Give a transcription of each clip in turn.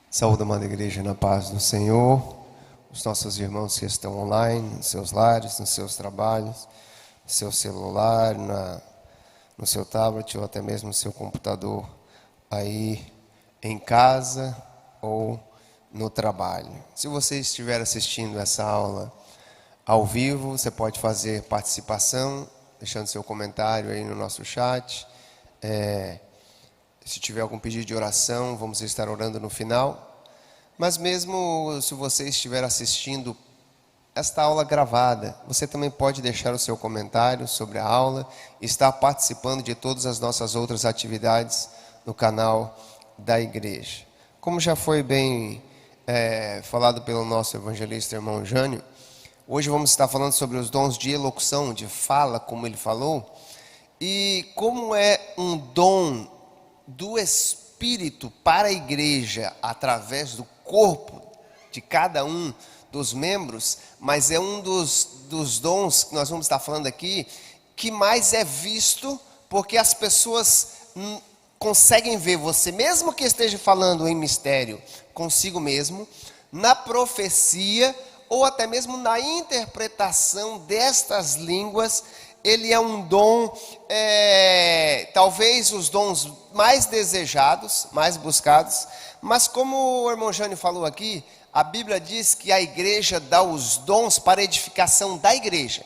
Saúde, amada igreja, na paz do Senhor. Os nossos irmãos que estão online, nos seus lares, nos seus trabalhos, no seu celular, no seu tablet ou até mesmo no seu computador, aí em casa ou no trabalho. Se você estiver assistindo essa aula ao vivo, você pode fazer participação, deixando seu comentário aí no nosso chat. Se tiver algum pedido de oração, vamos estar orando no final. Mas mesmo se você estiver assistindo esta aula gravada, você também pode deixar o seu comentário sobre a aula e estar participando de todas as nossas outras atividades no canal da igreja. Como já foi bem falado pelo nosso evangelista irmão Jânio, hoje vamos estar falando sobre os dons de elocução, de fala, como ele falou, e como é um dom do Espírito para a igreja através do corpo de cada um dos membros, mas é um dos dons que nós vamos estar falando aqui que mais é visto, porque as pessoas conseguem ver você, mesmo que esteja falando em mistério consigo mesmo, na profecia ou até mesmo na interpretação destas línguas. Ele é um dom, talvez os dons mais desejados, mais buscados, mas como o irmão Jânio falou aqui, a Bíblia diz que a igreja dá os dons para a edificação da igreja.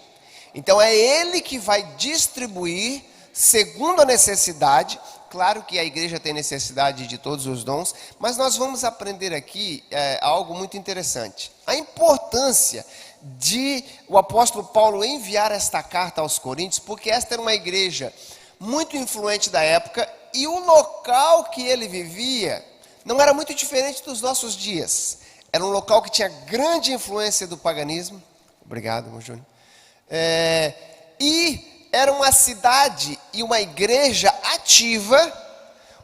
Então é ele que vai distribuir segundo a necessidade. Claro que a igreja tem necessidade de todos os dons, mas nós vamos aprender aqui algo muito interessante. A importância de o apóstolo Paulo enviar esta carta aos Coríntios, porque esta era uma igreja muito influente da época, e o local que ele vivia não era muito diferente dos nossos dias. Era um local que tinha grande influência do paganismo. Obrigado, irmão Júnior. E era uma cidade e uma igreja ativa,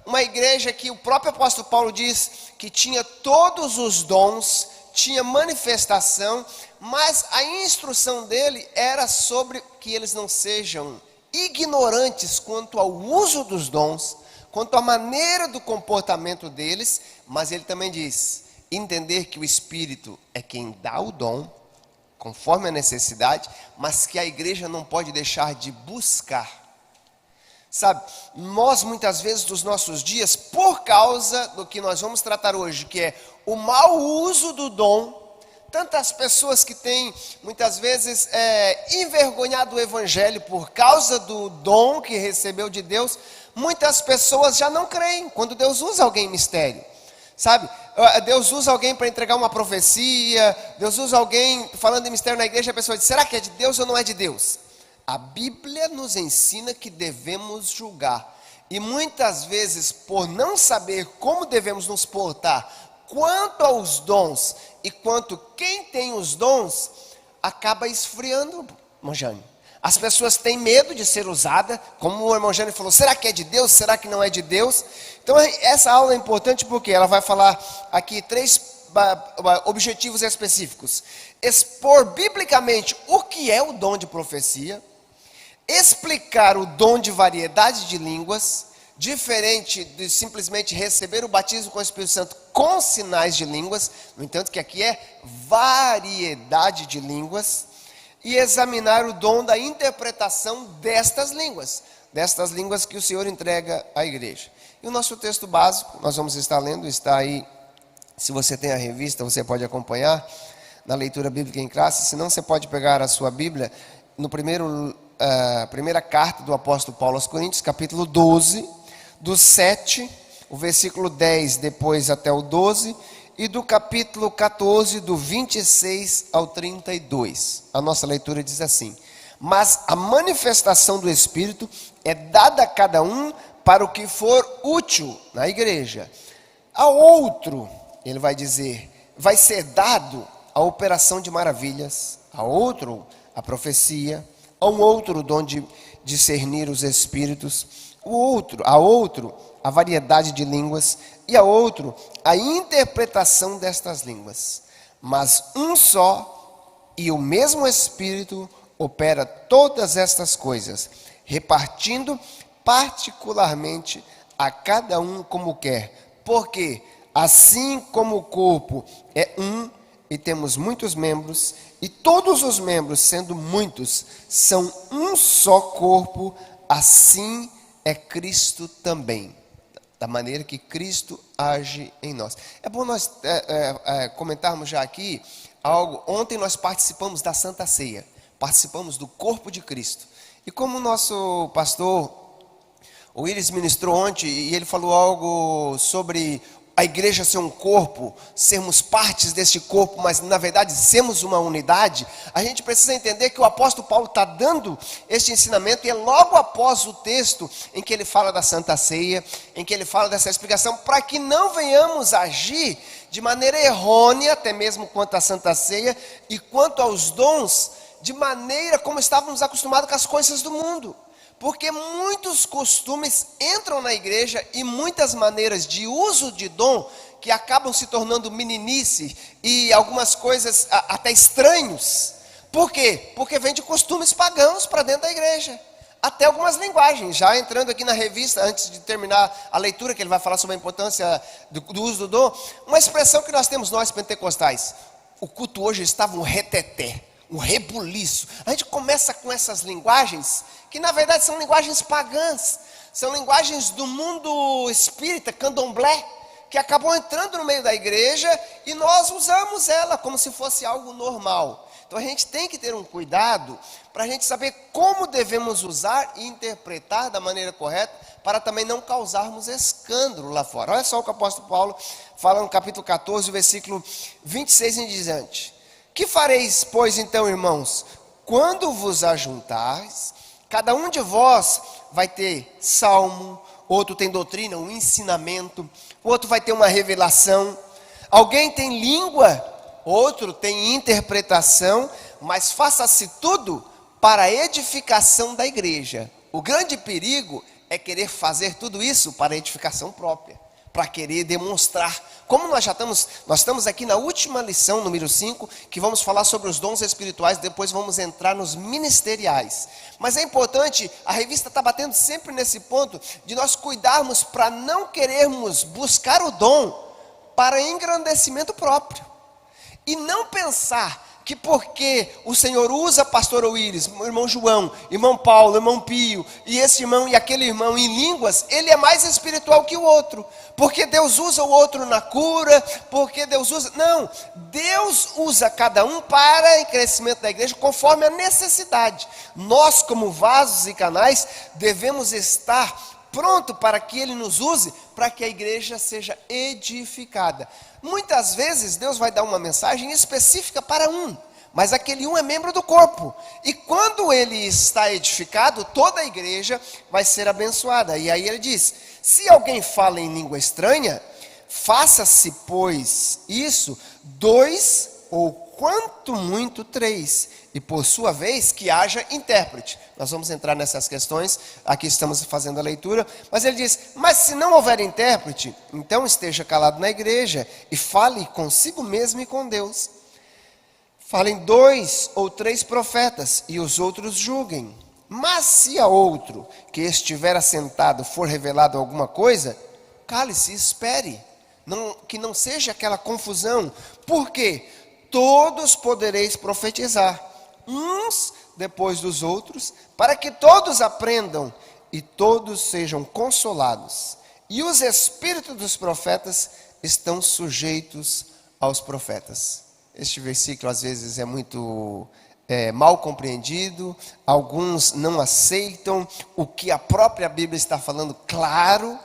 uma igreja que o próprio apóstolo Paulo diz que tinha todos os dons, tinha manifestação, mas a instrução dele era sobre que eles não sejam ignorantes quanto ao uso dos dons, quanto à maneira do comportamento deles, mas ele também diz, entender que o Espírito é quem dá o dom, conforme a necessidade, mas que a igreja não pode deixar de buscar. Sabe, nós muitas vezes dos nossos dias, por causa do que nós vamos tratar hoje, que é o mau uso do dom, tantas pessoas que têm muitas vezes envergonhado o evangelho por causa do dom que recebeu de Deus, muitas pessoas já não creem quando Deus usa alguém em mistério. Sabe, Deus usa alguém para entregar uma profecia, Deus usa alguém falando em mistério na igreja, a pessoa diz, será que é de Deus ou não é de Deus? A Bíblia nos ensina que devemos julgar, e muitas vezes por não saber como devemos nos portar quanto aos dons e quanto quem tem os dons, acaba esfriando, irmão Jânio. As pessoas têm medo de ser usada, como o irmão Jânio falou, será que é de Deus, será que não é de Deus? Então essa aula é importante porque ela vai falar aqui 3 objetivos específicos. Expor biblicamente o que é o dom de profecia, explicar o dom de variedade de línguas, diferente de simplesmente receber o batismo com o Espírito Santo com sinais de línguas, no entanto que aqui é variedade de línguas, e examinar o dom da interpretação destas línguas que o Senhor entrega à igreja. E o nosso texto básico, nós vamos estar lendo, está aí, se você tem a revista, você pode acompanhar na leitura bíblica em classe, se não você pode pegar a sua Bíblia, no primeira carta do apóstolo Paulo aos Coríntios, capítulo 12, do 7, o versículo 10, depois até o 12, e do capítulo 14, do 26 ao 32. A nossa leitura diz assim, mas a manifestação do Espírito é dada a cada um para o que for útil na igreja. A outro, ele vai dizer, vai ser dado a operação de maravilhas, a outro a profecia, a um outro o dom de discernir os espíritos, a outro a variedade de línguas, e a outro a interpretação destas línguas. Mas um só e o mesmo Espírito opera todas estas coisas, repartindo particularmente a cada um como quer, porque Assim como o corpo é um e temos muitos membros, e todos os membros, sendo muitos, são um só corpo, assim é Cristo também, da maneira que Cristo age em nós. É bom nós comentarmos já aqui algo. Ontem nós participamos da Santa Ceia, participamos do corpo de Cristo. E como o nosso pastor, o Willis, ministrou ontem, e ele falou algo sobre a igreja ser um corpo, sermos partes desse corpo, mas na verdade sermos uma unidade, a gente precisa entender que o apóstolo Paulo está dando este ensinamento, e é logo após o texto em que ele fala da Santa Ceia, em que ele fala dessa explicação, para que não venhamos agir de maneira errônea, até mesmo quanto à Santa Ceia, e quanto aos dons, de maneira como estávamos acostumados com as coisas do mundo. Porque muitos costumes entram na igreja e muitas maneiras de uso de dom que acabam se tornando meninice e algumas coisas até estranhos. Por quê? Porque vem de costumes pagãos para dentro da igreja. Até algumas linguagens. Já entrando aqui na revista, antes de terminar a leitura, que ele vai falar sobre a importância do uso do dom, uma expressão que nós temos, nós pentecostais: o culto hoje estava um reteté, um rebuliço. A gente começa com essas linguagens que na verdade são linguagens pagãs, são linguagens do mundo espírita, candomblé, que acabam entrando no meio da igreja e nós usamos ela como se fosse algo normal. Então a gente tem que ter um cuidado para a gente saber como devemos usar e interpretar da maneira correta, para também não causarmos escândalo lá fora. Olha só o que o apóstolo Paulo fala no capítulo 14, versículo 26 em diante: que fareis, pois, então, irmãos, quando vos ajuntais? Cada um de vós vai ter salmo, outro tem doutrina, um ensinamento, outro vai ter uma revelação, alguém tem língua, outro tem interpretação, mas faça-se tudo para a edificação da igreja. O grande perigo é querer fazer tudo isso para a edificação própria, para querer demonstrar. Como nós estamos aqui na última lição, número 5, que vamos falar sobre os dons espirituais, depois vamos entrar nos ministeriais. Mas é importante, a revista está batendo sempre nesse ponto, de nós cuidarmos para não querermos buscar o dom para engrandecimento próprio. E não pensar que porque o Senhor usa pastor Willis, irmão João, irmão Paulo, irmão Pio, e esse irmão e aquele irmão em línguas, ele é mais espiritual que o outro, porque Deus usa o outro na cura, porque Deus usa... Não, Deus usa cada um para o crescimento da igreja, conforme a necessidade. Nós, como vasos e canais, devemos estar pronto para que Ele nos use, para que a igreja seja edificada. Muitas vezes Deus vai dar uma mensagem específica para um, mas aquele um é membro do corpo, e quando ele está edificado, toda a igreja vai ser abençoada. E aí ele diz: se alguém fala em língua estranha, faça-se, pois, isso 2 ou quanto muito 3, e por sua vez que haja intérprete. Nós vamos entrar nessas questões, aqui estamos fazendo a leitura, mas ele diz: mas se não houver intérprete, então esteja calado na igreja e fale consigo mesmo e com Deus. Falem 2 ou 3 profetas e os outros julguem. Mas se a outro que estiver assentado for revelado alguma coisa, cale-se e espere, que não seja aquela confusão, porque todos podereis profetizar, uns depois dos outros, para que todos aprendam e todos sejam consolados. E os espíritos dos profetas estão sujeitos aos profetas. Este versículo às vezes é muito mal compreendido, alguns não aceitam o que a própria Bíblia está falando, claro,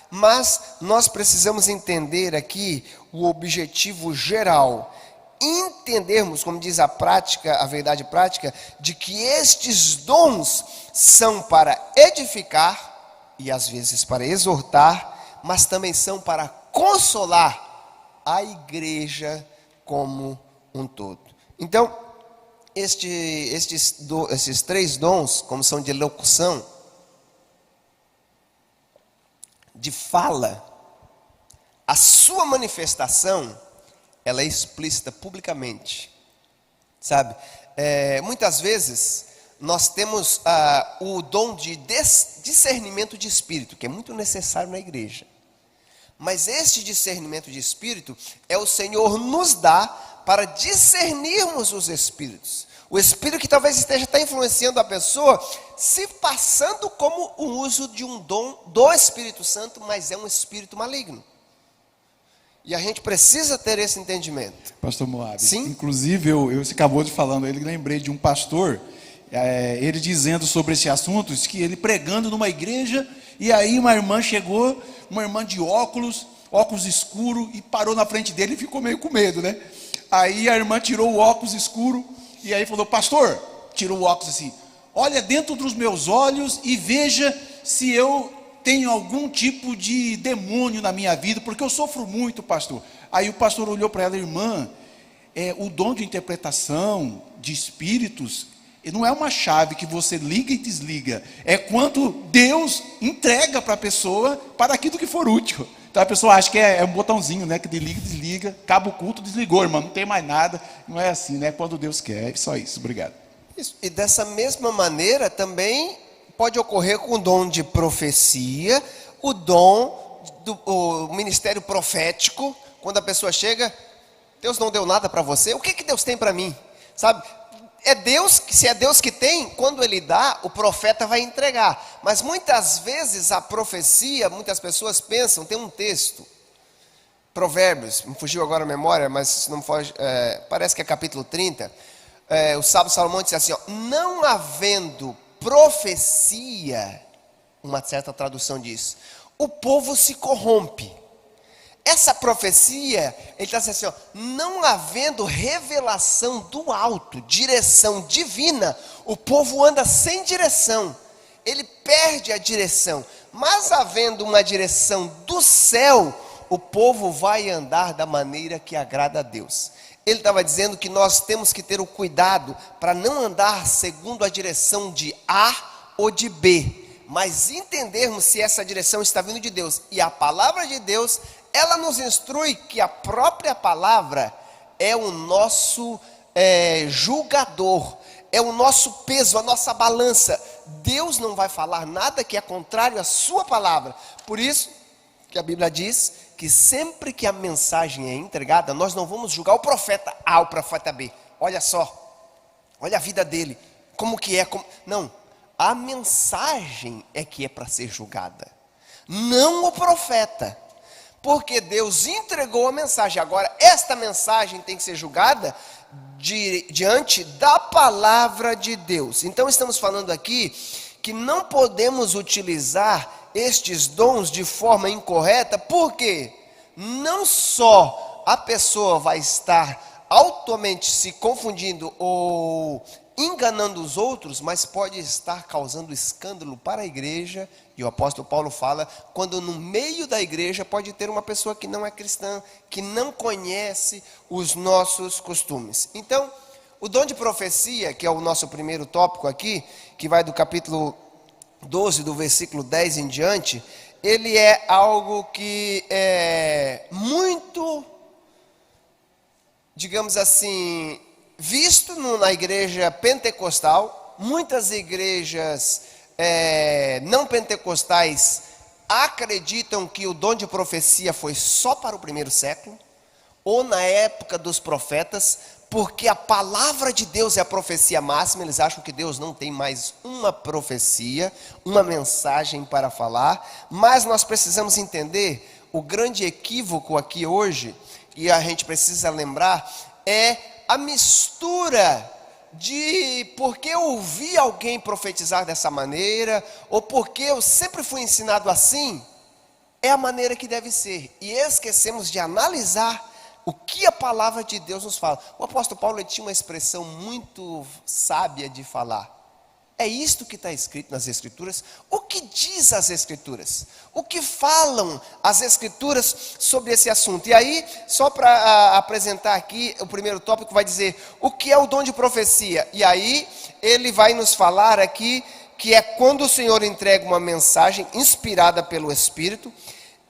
mas nós precisamos entender aqui o objetivo geral, entendermos, como diz a prática, a verdade prática, de que estes dons são para edificar, e às vezes para exortar, mas também são para consolar a igreja como um todo. Então, esses 3 dons, como são de locução, de fala, a sua manifestação, ela é explícita publicamente, sabe? Muitas vezes nós temos o dom de discernimento de espírito, que é muito necessário na igreja. Mas este discernimento de espírito é o Senhor nos dá para discernirmos os espíritos. O espírito que talvez esteja até influenciando a pessoa, se passando como o uso de um dom do Espírito Santo, mas é um espírito maligno. E a gente precisa ter esse entendimento. Pastor Moab, Sim? inclusive você acabou de falando, ele lembrei de um pastor, ele dizendo sobre esse assunto, que ele pregando numa igreja, e aí uma irmã chegou, uma irmã de óculos escuro, e parou na frente dele e ficou meio com medo, né? Aí a irmã tirou o óculos escuro, e aí falou, pastor, tirou o óculos assim, olha dentro dos meus olhos e veja se eu tenho algum tipo de demônio na minha vida, porque eu sofro muito, pastor. Aí o pastor olhou para ela, irmã, o dom de interpretação de espíritos, não é uma chave que você liga e desliga, é quando Deus entrega para a pessoa para aquilo que for útil. Então a pessoa acha que é um botãozinho, né, que liga e desliga, acaba o culto, desligou, irmão, não tem mais nada. Não é assim, né? Quando Deus quer, só isso, obrigado. Isso. E dessa mesma maneira também pode ocorrer com o dom de profecia, o dom do ministério profético, quando a pessoa chega, Deus não deu nada para você, o que Deus tem para mim? Sabe? É Deus, se é Deus que tem, quando Ele dá, o profeta vai entregar. Mas muitas vezes a profecia, muitas pessoas pensam, tem um texto, Provérbios, me fugiu agora a memória, mas se não foge, parece que é capítulo 30, o sábio Salomão disse assim, ó, não havendo profecia, uma certa tradução diz, o povo se corrompe. Essa profecia, ele está dizendo assim, ó, não havendo revelação do alto, direção divina, o povo anda sem direção, ele perde a direção, mas havendo uma direção do céu, o povo vai andar da maneira que agrada a Deus. Ele estava dizendo que nós temos que ter o cuidado para não andar segundo a direção de A ou de B, mas entendermos se essa direção está vindo de Deus. E a palavra de Deus, ela nos instrui que a própria palavra é o nosso julgador, é o nosso peso, a nossa balança. Deus não vai falar nada que é contrário à sua palavra. Por isso que a Bíblia diz que sempre que a mensagem é entregada, nós não vamos julgar o profeta A, o profeta B. Olha só, olha a vida dele, como que é. Não, a mensagem é que é para ser julgada, não o profeta. Porque Deus entregou a mensagem. Agora, esta mensagem tem que ser julgada diante da palavra de Deus. Então, estamos falando aqui que não podemos utilizar estes dons de forma incorreta, porque não só a pessoa vai estar altamente se confundindo ou enganando os outros, mas pode estar causando escândalo para a igreja. E o apóstolo Paulo fala, quando no meio da igreja pode ter uma pessoa que não é cristã, que não conhece os nossos costumes. Então, o dom de profecia, que é o nosso primeiro tópico aqui, que vai do capítulo 12, do versículo 10 em diante, ele é algo que é muito, digamos assim, visto na igreja pentecostal. Muitas igrejas não pentecostais acreditam que o dom de profecia foi só para o primeiro século, ou na época dos profetas, porque a palavra de Deus é a profecia máxima. Eles acham que Deus não tem mais uma profecia, uma mensagem para falar. Mas nós precisamos entender, o grande equívoco aqui hoje, e a gente precisa lembrar, é a mistura de porque eu ouvi alguém profetizar dessa maneira, ou porque eu sempre fui ensinado assim, é a maneira que deve ser. E esquecemos de analisar o que a palavra de Deus nos fala. O apóstolo Paulo, ele tinha uma expressão muito sábia de falar. É isto que está escrito nas Escrituras. O que diz as Escrituras? O que falam as Escrituras sobre esse assunto? E aí, só para apresentar aqui, o primeiro tópico vai dizer o que é o dom de profecia. E aí, ele vai nos falar aqui que é quando o Senhor entrega uma mensagem inspirada pelo Espírito.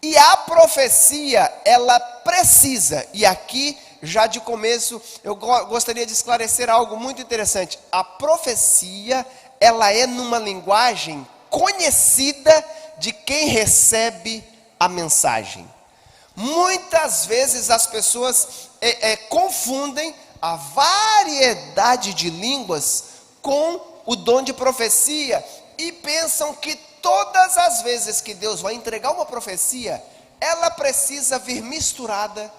E a profecia, ela precisa, e aqui, já de começo, eu gostaria de esclarecer algo muito interessante. A profecia, ela é numa linguagem conhecida de quem recebe a mensagem. Muitas vezes as pessoas confundem a variedade de línguas com o dom de profecia e pensam que todas as vezes que Deus vai entregar uma profecia, ela precisa vir misturada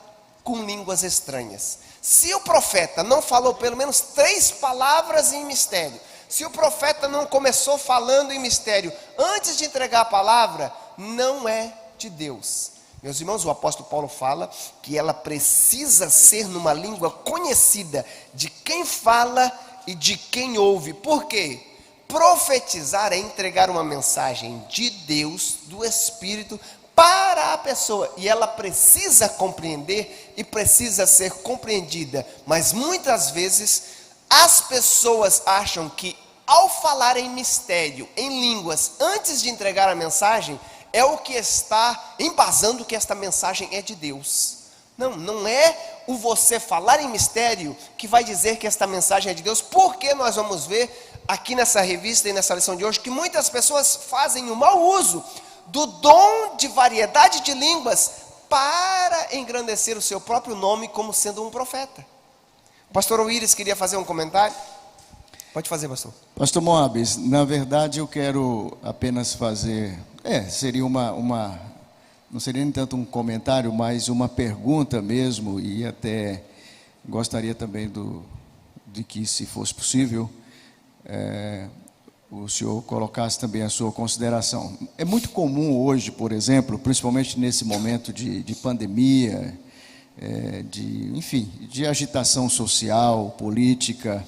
com línguas estranhas. Se o profeta não falou pelo menos 3 palavras em mistério, se o profeta não começou falando em mistério antes de entregar a palavra, não é de Deus. Meus irmãos, o apóstolo Paulo fala que ela precisa ser numa língua conhecida de quem fala e de quem ouve. Por quê? Profetizar é entregar uma mensagem de Deus, do Espírito, para a pessoa. E ela precisa compreender e precisa ser compreendida. Mas muitas vezes as pessoas acham que ao falar em mistério, em línguas, antes de entregar a mensagem, é o que está embasando que esta mensagem é de Deus. Não é o você falar em mistério que vai dizer que esta mensagem é de Deus, porque nós vamos ver aqui nessa revista e nessa lição de hoje que muitas pessoas fazem um mau uso do dom de variedade de línguas para engrandecer o seu próprio nome como sendo um profeta. O pastor Oíris queria fazer um comentário. Pode fazer, pastor. Pastor Moabes, na verdade eu quero apenas fazer, seria não seria nem tanto um comentário, mas uma pergunta mesmo, e até gostaria também de que, se fosse possível, o senhor colocasse também a sua consideração. É muito comum hoje, por exemplo, principalmente nesse momento de pandemia, de agitação social, política,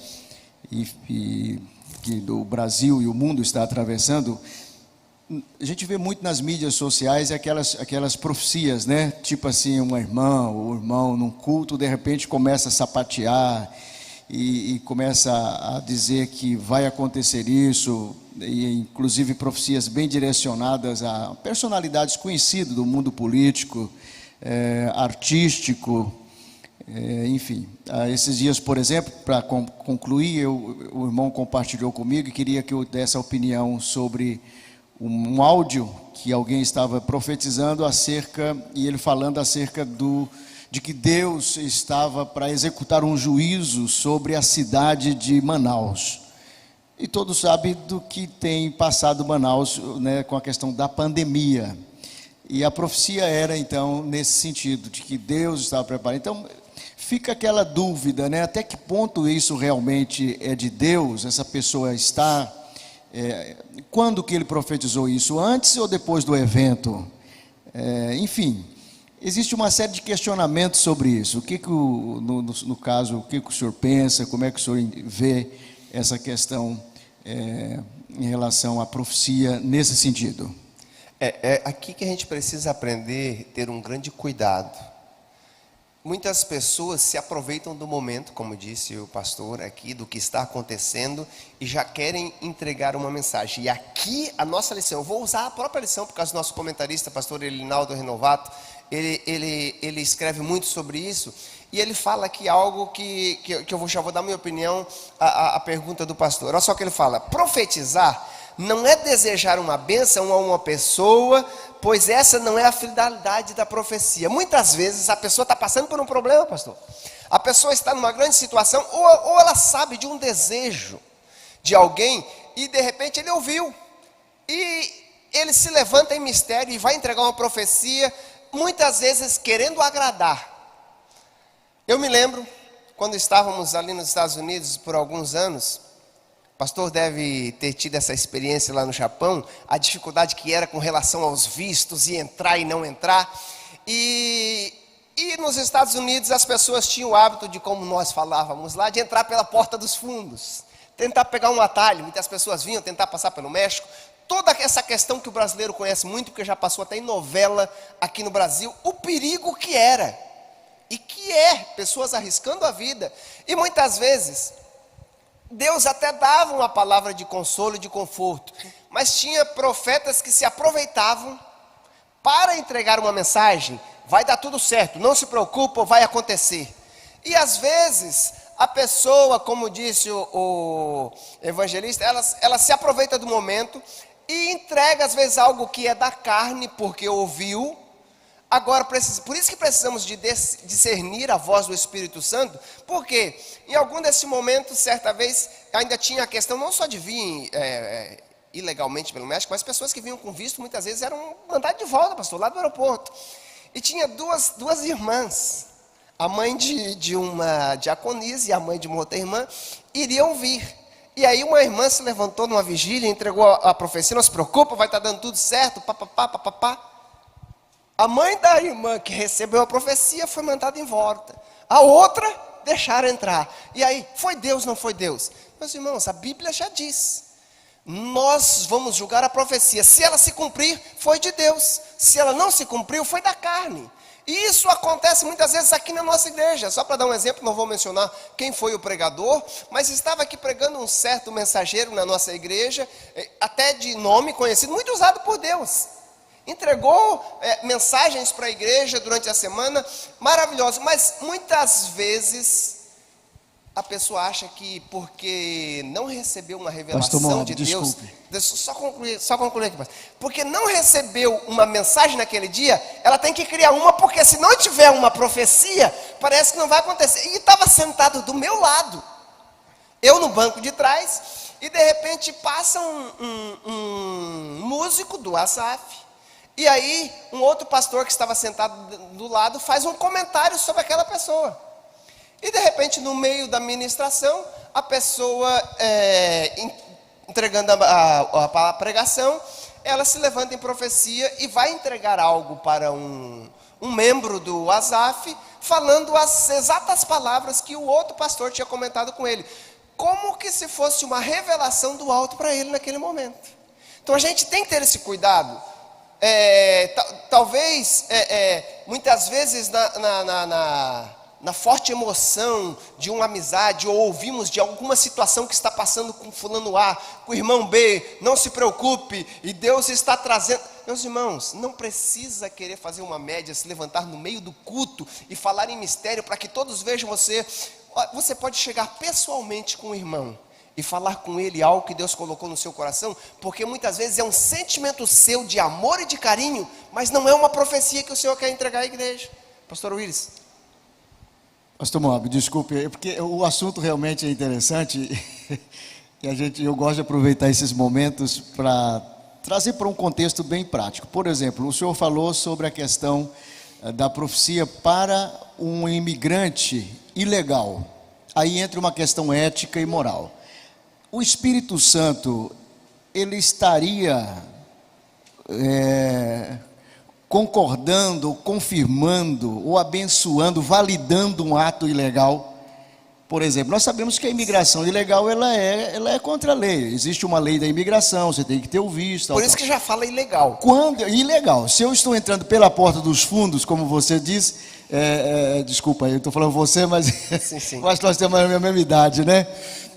e que o Brasil e o mundo está atravessando, a gente vê muito nas mídias sociais aquelas profecias, né? Tipo assim, uma irmã ou um irmão num culto, de repente começa a sapatear e começa a dizer que vai acontecer isso, e inclusive profecias bem direcionadas a personalidades conhecidas do mundo político, artístico, enfim. Esses dias, por exemplo, para concluir, o irmão compartilhou comigo e queria que eu desse a opinião sobre um áudio que alguém estava profetizando e ele falando acerca de que Deus estava para executar um juízo sobre a cidade de Manaus. E todos sabem do que tem passado Manaus, né, com a questão da pandemia. E a profecia era, então, nesse sentido, de que Deus estava preparado. Então, fica aquela dúvida, né? Até que ponto isso realmente é de Deus? Essa pessoa está... quando que ele profetizou isso? Antes ou depois do evento? Enfim, existe uma série de questionamentos sobre isso. No caso, o que o senhor pensa? Como é que o senhor vê essa questão em relação à profecia nesse sentido? É aqui que a gente precisa aprender, ter um grande cuidado. Muitas pessoas se aproveitam do momento, como disse o pastor aqui, do que está acontecendo, e já querem entregar uma mensagem. E aqui a nossa lição, eu vou usar a própria lição, por causa do nosso comentarista, pastor Elinaldo Renovato, ele escreve muito sobre isso, e ele fala aqui algo que eu já vou dar minha opinião à pergunta do pastor. Olha só o que ele fala: profetizar não é desejar uma bênção a uma pessoa, pois essa não é a finalidade da profecia. Muitas vezes a pessoa está passando por um problema, pastor. A pessoa está numa grande situação, ou ela sabe de um desejo de alguém, e de repente ele ouviu, e ele se levanta em mistério e vai entregar uma profecia, muitas vezes querendo agradar. Eu me lembro, quando estávamos ali nos Estados Unidos por alguns anos, o pastor deve ter tido essa experiência lá no Japão, a dificuldade que era com relação aos vistos, e entrar e não entrar. E nos Estados Unidos as pessoas tinham o hábito de, como nós falávamos lá, de entrar pela porta dos fundos, tentar pegar um atalho. Muitas pessoas vinham tentar passar pelo México. Toda essa questão que o brasileiro conhece muito, porque já passou até em novela aqui no Brasil, o perigo que era, e que pessoas arriscando a vida. E muitas vezes Deus até dava uma palavra de consolo e de conforto, mas tinha profetas que se aproveitavam para entregar uma mensagem: vai dar tudo certo, não se preocupa, vai acontecer. E às vezes a pessoa, como disse o evangelista, ela se aproveita do momento e entrega às vezes algo que é da carne, porque ouviu, Agora, por isso que precisamos de discernir a voz do Espírito Santo, porque em algum desse momento, certa vez, ainda tinha a questão não só de vir ilegalmente pelo México, mas pessoas que vinham com visto, muitas vezes eram mandadas de volta, pastor, lá do aeroporto. E tinha duas irmãs, a mãe de uma diaconisa e a mãe de uma outra irmã, iriam vir. E aí uma irmã se levantou numa vigília, entregou a profecia, não se preocupa, vai estar dando tudo certo, papapá. A mãe da irmã que recebeu a profecia foi mandada em volta. A outra deixaram entrar. E aí, foi Deus, não foi Deus? Meus irmãos, a Bíblia já diz. Nós vamos julgar a profecia. Se ela se cumprir, foi de Deus. Se ela não se cumpriu, foi da carne. E isso acontece muitas vezes aqui na nossa igreja. Só para dar um exemplo, não vou mencionar quem foi o pregador, mas estava aqui pregando um certo mensageiro na nossa igreja, até de nome conhecido, muito usado por Deus. Entregou mensagens para a igreja durante a semana, maravilhoso, mas muitas vezes a pessoa acha que porque não recebeu uma revelação de Deus, só concluir aqui, porque não recebeu uma mensagem naquele dia, ela tem que criar uma, porque se não tiver uma profecia, parece que não vai acontecer. E estava sentado do meu lado, eu no banco de trás, e de repente passa um músico do Asaf. E aí, um outro pastor que estava sentado do lado faz um comentário sobre aquela pessoa. E de repente, no meio da ministração, a pessoa, entregando a pregação, ela se levanta em profecia e vai entregar algo para um membro do Asaf, falando as exatas palavras que o outro pastor tinha comentado com ele. Como que se fosse uma revelação do alto para ele naquele momento. Então a gente tem que ter esse cuidado. Talvez, muitas vezes na forte emoção de uma amizade, ou ouvimos de alguma situação que está passando com fulano A, com o irmão B, não se preocupe, e Deus está trazendo. Meus irmãos, não precisa querer fazer uma média, se levantar no meio do culto e falar em mistério para que todos vejam você. Você pode chegar pessoalmente com o irmão e falar com ele algo que Deus colocou no seu coração, porque muitas vezes é um sentimento seu de amor e de carinho, mas não é uma profecia que o Senhor quer entregar à igreja. Pastor Willis. Pastor Moab, desculpe, porque o assunto realmente é interessante e eu gosto de aproveitar esses momentos para trazer para um contexto bem prático. Por exemplo, o senhor falou sobre a questão da profecia para um imigrante ilegal. Aí entra uma questão ética e moral. O Espírito Santo, ele estaria concordando, confirmando, ou abençoando, validando um ato ilegal? Por exemplo, nós sabemos que a imigração ilegal, ela é contra a lei. Existe uma lei da imigração, você tem que ter o visto. Por isso que já fala ilegal. Ilegal. Se eu estou entrando pela porta dos fundos, como você disse, desculpa, eu estou falando você, mas sim. eu acho que nós temos a mesma idade, né?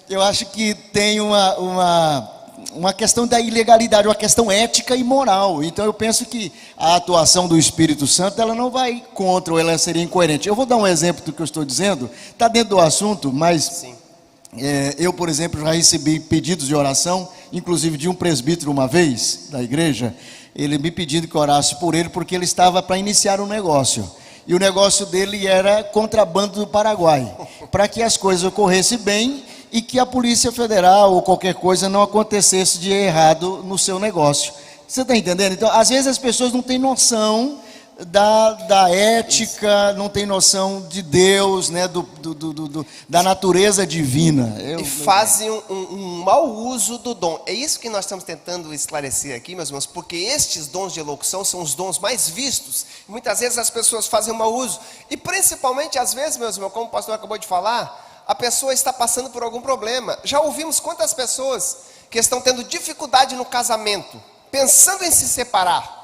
Eu acho que tem uma questão da ilegalidade, uma questão ética e moral. Então eu penso que a atuação do Espírito Santo, ela não vai contra, ou ela seria incoerente. Eu vou dar um exemplo do que eu estou dizendo, está dentro do assunto, mas eu, por exemplo, já recebi pedidos de oração, inclusive de um presbítero uma vez, da igreja, ele me pedindo que orasse por ele, porque ele estava para iniciar um negócio. E o negócio dele era contrabando do Paraguai, para que as coisas ocorressem bem e que a Polícia Federal ou qualquer coisa não acontecesse de errado no seu negócio. Você está entendendo? Então, às vezes as pessoas não têm noção da ética, não têm noção de Deus, né, da natureza divina. E fazem um mau uso do dom. É isso que nós estamos tentando esclarecer aqui, meus irmãos, porque estes dons de elocução são os dons mais vistos. Muitas vezes as pessoas fazem mau uso. E principalmente, às vezes, meus irmãos, como o pastor acabou de falar, a pessoa está passando por algum problema. Já ouvimos quantas pessoas que estão tendo dificuldade no casamento, pensando em se separar,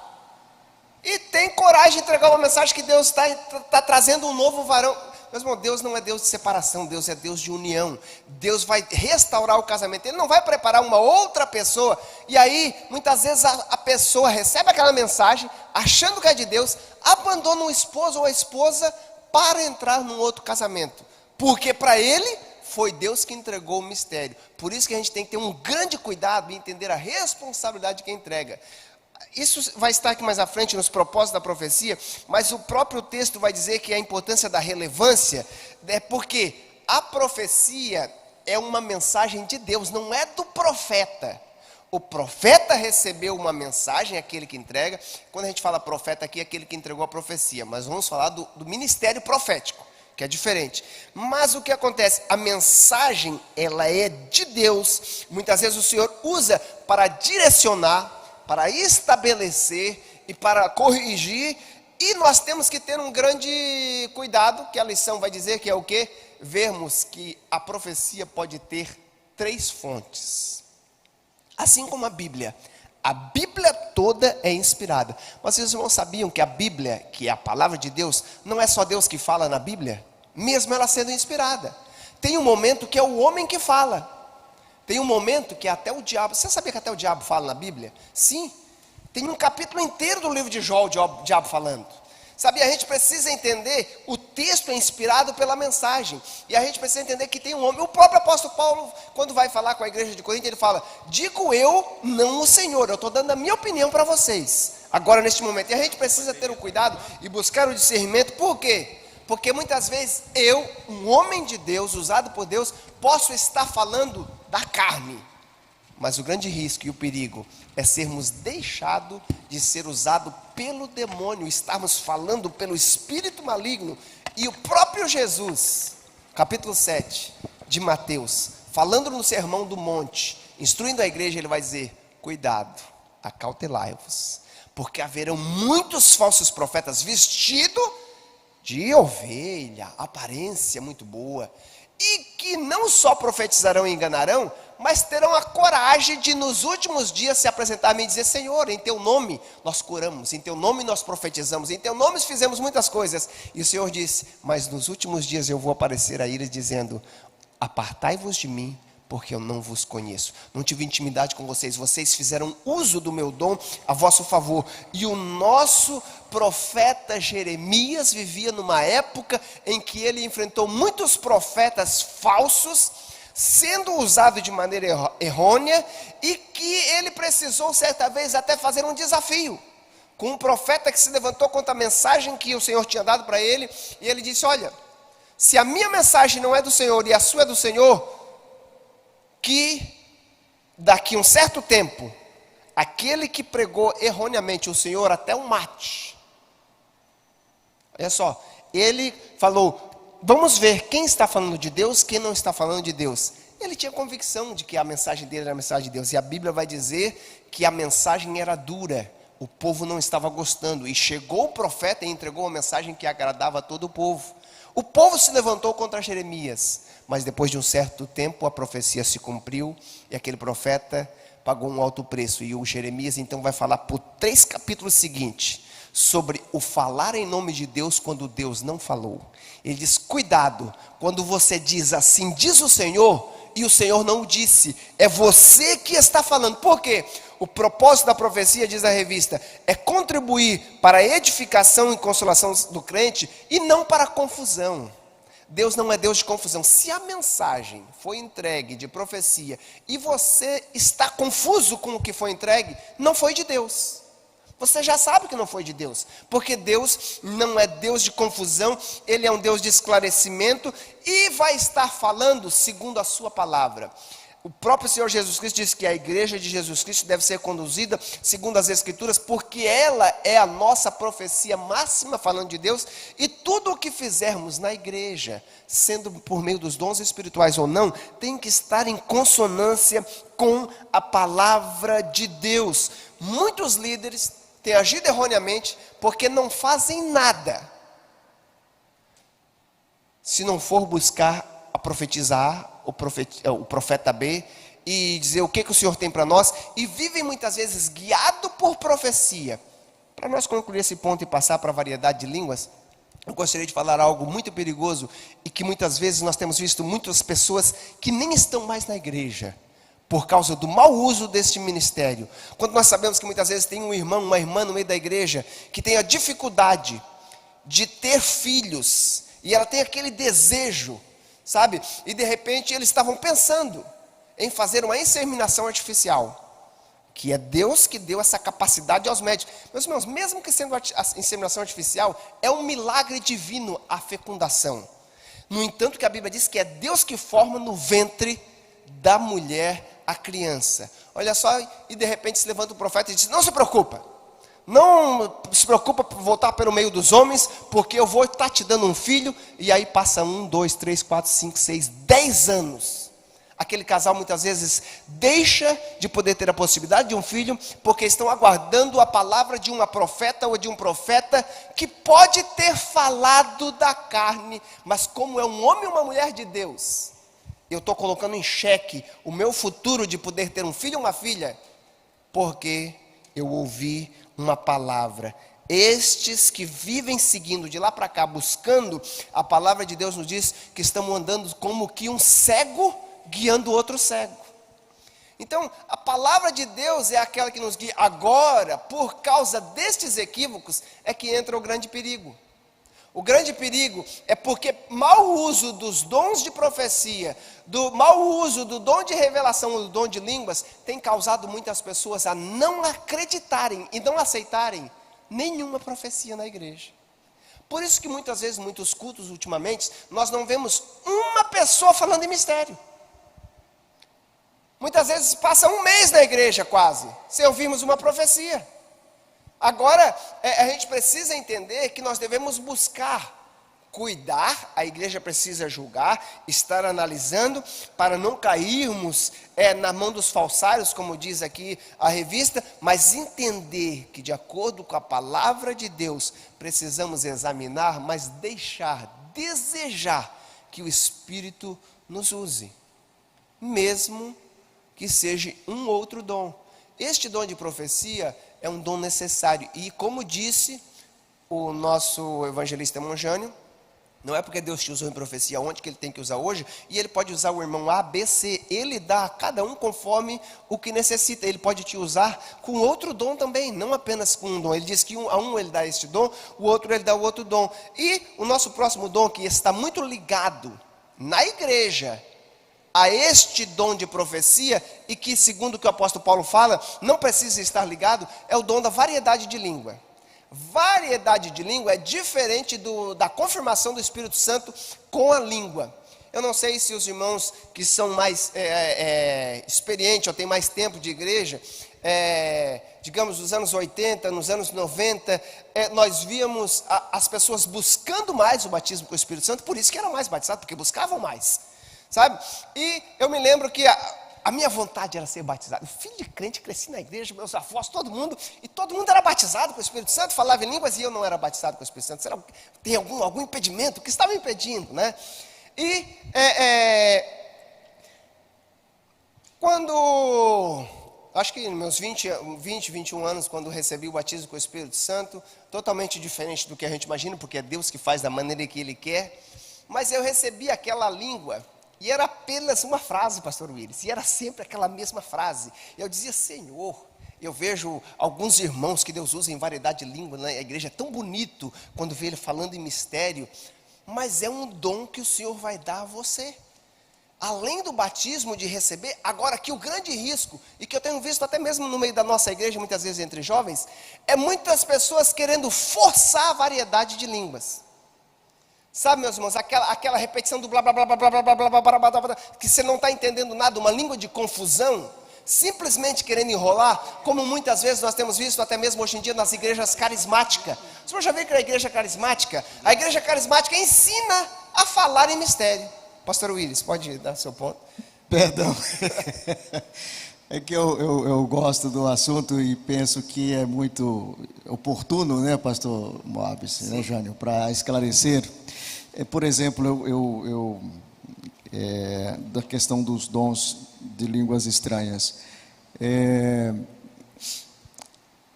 e tem coragem de entregar uma mensagem que Deus está trazendo um novo varão. Mas, irmão, Deus não é Deus de separação, Deus é Deus de união. Deus vai restaurar o casamento, Ele não vai preparar uma outra pessoa. E aí, muitas vezes a pessoa recebe aquela mensagem, achando que é de Deus, abandona o esposo ou a esposa para entrar num outro casamento. Porque para ele foi Deus que entregou o mistério. Por isso que a gente tem que ter um grande cuidado e entender a responsabilidade de quem entrega. Isso vai estar aqui mais à frente nos propósitos da profecia, mas o próprio texto vai dizer que a importância da relevância é porque a profecia é uma mensagem de Deus, não é do profeta. O profeta recebeu uma mensagem, aquele que entrega. Quando a gente fala profeta aqui, é aquele que entregou a profecia, mas vamos falar do ministério profético, que é diferente. Mas o que acontece? A mensagem, ela é de Deus. Muitas vezes o Senhor usa para direcionar, para estabelecer e para corrigir. E nós temos que ter um grande cuidado, que a lição vai dizer que é o quê? Vermos que a profecia pode ter 3 fontes. Assim como a Bíblia toda é inspirada. Mas vocês não sabiam que a Bíblia, que é a palavra de Deus, não é só Deus que fala na Bíblia? Mesmo ela sendo inspirada. Tem um momento que é o homem que fala. Tem um momento que até o diabo... Você sabia que até o diabo fala na Bíblia? Sim. Tem um capítulo inteiro do livro de Jó, o diabo falando. Sabe, a gente precisa entender, o texto é inspirado pela mensagem. E a gente precisa entender que tem um homem. O próprio apóstolo Paulo, quando vai falar com a igreja de Corinto, ele fala: digo eu, não o Senhor. Eu estou dando a minha opinião para vocês, agora neste momento. E a gente precisa ter o cuidado e buscar o discernimento. Por quê? Porque muitas vezes eu, um homem de Deus, usado por Deus, posso estar falando da carne. Mas o grande risco e o perigo é sermos deixados de ser usados pelo demônio, estarmos falando pelo espírito maligno. E o próprio Jesus, capítulo 7 de Mateus, falando no Sermão do Monte, instruindo a igreja, ele vai dizer: cuidado, acautelai-vos, porque haverão muitos falsos profetas vestidos de ovelha, aparência muito boa, e que não só profetizarão e enganarão, mas terão a coragem de nos últimos dias se apresentar-me e dizer: Senhor, em teu nome nós curamos, em teu nome nós profetizamos, em teu nome fizemos muitas coisas. E o Senhor disse: mas nos últimos dias eu vou aparecer a eles dizendo: apartai-vos de mim, porque eu não vos conheço. Não tive intimidade com vocês, vocês fizeram uso do meu dom a vosso favor. E o nosso profeta Jeremias vivia numa época em que ele enfrentou muitos profetas falsos, sendo usado de maneira errônea, e que ele precisou certa vez até fazer um desafio com um profeta que se levantou contra a mensagem que o Senhor tinha dado para ele. E ele disse: olha, se a minha mensagem não é do Senhor e a sua é do Senhor, que daqui a um certo tempo, aquele que pregou erroneamente o Senhor até o mate. Olha só, ele falou: vamos ver quem está falando de Deus, quem não está falando de Deus. Ele tinha convicção de que a mensagem dele era a mensagem de Deus. E a Bíblia vai dizer que a mensagem era dura. O povo não estava gostando. E chegou o profeta e entregou uma mensagem que agradava a todo o povo. O povo se levantou contra Jeremias. Mas depois de um certo tempo a profecia se cumpriu. E aquele profeta pagou um alto preço. E o Jeremias então vai falar por 3 capítulos seguintes sobre o falar em nome de Deus quando Deus não falou. Ele diz: cuidado, quando você diz assim, diz o Senhor, e o Senhor não o disse, é você que está falando. Por quê? O propósito da profecia, diz a revista, é contribuir para a edificação e consolação do crente, e não para a confusão. Deus não é Deus de confusão. Se a mensagem foi entregue de profecia, e você está confuso com o que foi entregue, não foi de Deus. Você já sabe que não foi de Deus, porque Deus não é Deus de confusão, Ele é um Deus de esclarecimento, e vai estar falando segundo a sua palavra. O próprio Senhor Jesus Cristo disse que a igreja de Jesus Cristo deve ser conduzida segundo as Escrituras, porque ela é a nossa profecia máxima falando de Deus, e tudo o que fizermos na igreja, sendo por meio dos dons espirituais ou não, tem que estar em consonância com a palavra de Deus. Muitos líderes têm agido erroneamente porque não fazem nada se não for buscar a profetizar o profeta B e dizer o que o Senhor tem para nós, e vivem muitas vezes guiado por profecia. Para nós concluir esse ponto e passar para a variedade de línguas, eu gostaria de falar algo muito perigoso e que muitas vezes nós temos visto muitas pessoas que nem estão mais na igreja por causa do mau uso deste ministério. Quando nós sabemos que muitas vezes tem um irmão, uma irmã no meio da igreja que tem a dificuldade de ter filhos, e ela tem aquele desejo, sabe? E de repente eles estavam pensando em fazer uma inseminação artificial, que é Deus que deu essa capacidade aos médicos. Meus irmãos, mesmo que sendo a inseminação artificial, é um milagre divino a fecundação. No entanto, que a Bíblia diz que é Deus que forma no ventre da mulher a criança. Olha só, e de repente se levanta o profeta e diz: não se preocupa. Não se preocupa por voltar pelo meio dos homens, porque eu vou estar te dando um filho. E aí passa 1, 2, 3, 4, 5, 6, 10 anos. Aquele casal muitas vezes deixa de poder ter a possibilidade de um filho, porque estão aguardando a palavra de uma profeta ou de um profeta que pode ter falado da carne, mas como é um homem e uma mulher de Deus, eu estou colocando em xeque o meu futuro de poder ter um filho ou uma filha, porque eu ouvi uma palavra. Estes que vivem seguindo de lá para cá, buscando a palavra de Deus, nos diz que estamos andando como que um cego guiando outro cego. Então, a palavra de Deus é aquela que nos guia. Agora, por causa destes equívocos, é que entra o grande perigo. O grande perigo é porque mau uso dos dons de profecia, do mau uso do dom de revelação, do dom de línguas, tem causado muitas pessoas a não acreditarem e não aceitarem nenhuma profecia na igreja. Por isso que muitas vezes, muitos cultos ultimamente, nós não vemos uma pessoa falando em mistério. Muitas vezes passa um mês na igreja quase, sem ouvirmos uma profecia. Agora, a gente precisa entender que nós devemos buscar, cuidar, a igreja precisa julgar, estar analisando, para não cairmos na mão dos falsários, como diz aqui a revista, mas entender que de acordo com a palavra de Deus, precisamos examinar, mas desejar que o Espírito nos use, mesmo que seja um outro dom. Este dom de profecia é um dom necessário. E como disse o nosso evangelista Monjânio, não é porque Deus te usou em profecia onde que Ele tem que usar hoje, e Ele pode usar o irmão A, B, C. Ele dá a cada um conforme o que necessita. Ele pode te usar com outro dom também, não apenas com um dom. Ele diz que a um Ele dá este dom, o outro Ele dá o outro dom. E o nosso próximo dom, que está muito ligado na igreja a este dom de profecia, e que segundo o que o apóstolo Paulo fala, não precisa estar ligado, é o dom da variedade de língua. Variedade de língua é diferente da confirmação do Espírito Santo com a língua. Eu não sei se os irmãos que são mais experientes ou têm mais tempo de igreja, digamos nos anos 80, nos anos 90, nós víamos as pessoas buscando mais o batismo com o Espírito Santo, por isso que eram mais batizados, porque buscavam mais. Sabe? E eu me lembro que a minha vontade era ser batizado. Filho de crente, cresci na igreja, meus avós, todo mundo, e todo mundo era batizado com o Espírito Santo, falava em línguas, e eu não era batizado com o Espírito Santo. Será que tem algum impedimento? O que estava me impedindo, né? E quando, acho que nos meus 20, 21 anos, quando recebi o batismo com o Espírito Santo, totalmente diferente do que a gente imagina, porque é Deus que faz da maneira que Ele quer, mas eu recebi aquela língua. E era apenas uma frase, pastor Willis, e era sempre aquela mesma frase. Eu dizia: Senhor, eu vejo alguns irmãos que Deus usa em variedade de língua na igreja, é tão bonito quando vê Ele falando em mistério, mas é um dom que o Senhor vai dar a você. Além do batismo de receber, agora aqui o grande risco, e que eu tenho visto até mesmo no meio da nossa igreja, muitas vezes entre jovens, é muitas pessoas querendo forçar a variedade de línguas. Sabe, meus irmãos, aquela repetição do blá blá blá blá blá blá blá blá blá blá blá, que você não está entendendo nada, uma língua de confusão, simplesmente querendo enrolar, como muitas vezes nós temos visto até mesmo hoje em dia nas igrejas carismáticas. O senhor já viu que a igreja carismática ensina a falar em mistério. Pastor Willis, pode dar seu ponto? Perdão. É que eu gosto do assunto e penso que é muito oportuno, né, pastor Moabs, né, Jânio, para esclarecer. Por exemplo, da questão dos dons de línguas estranhas.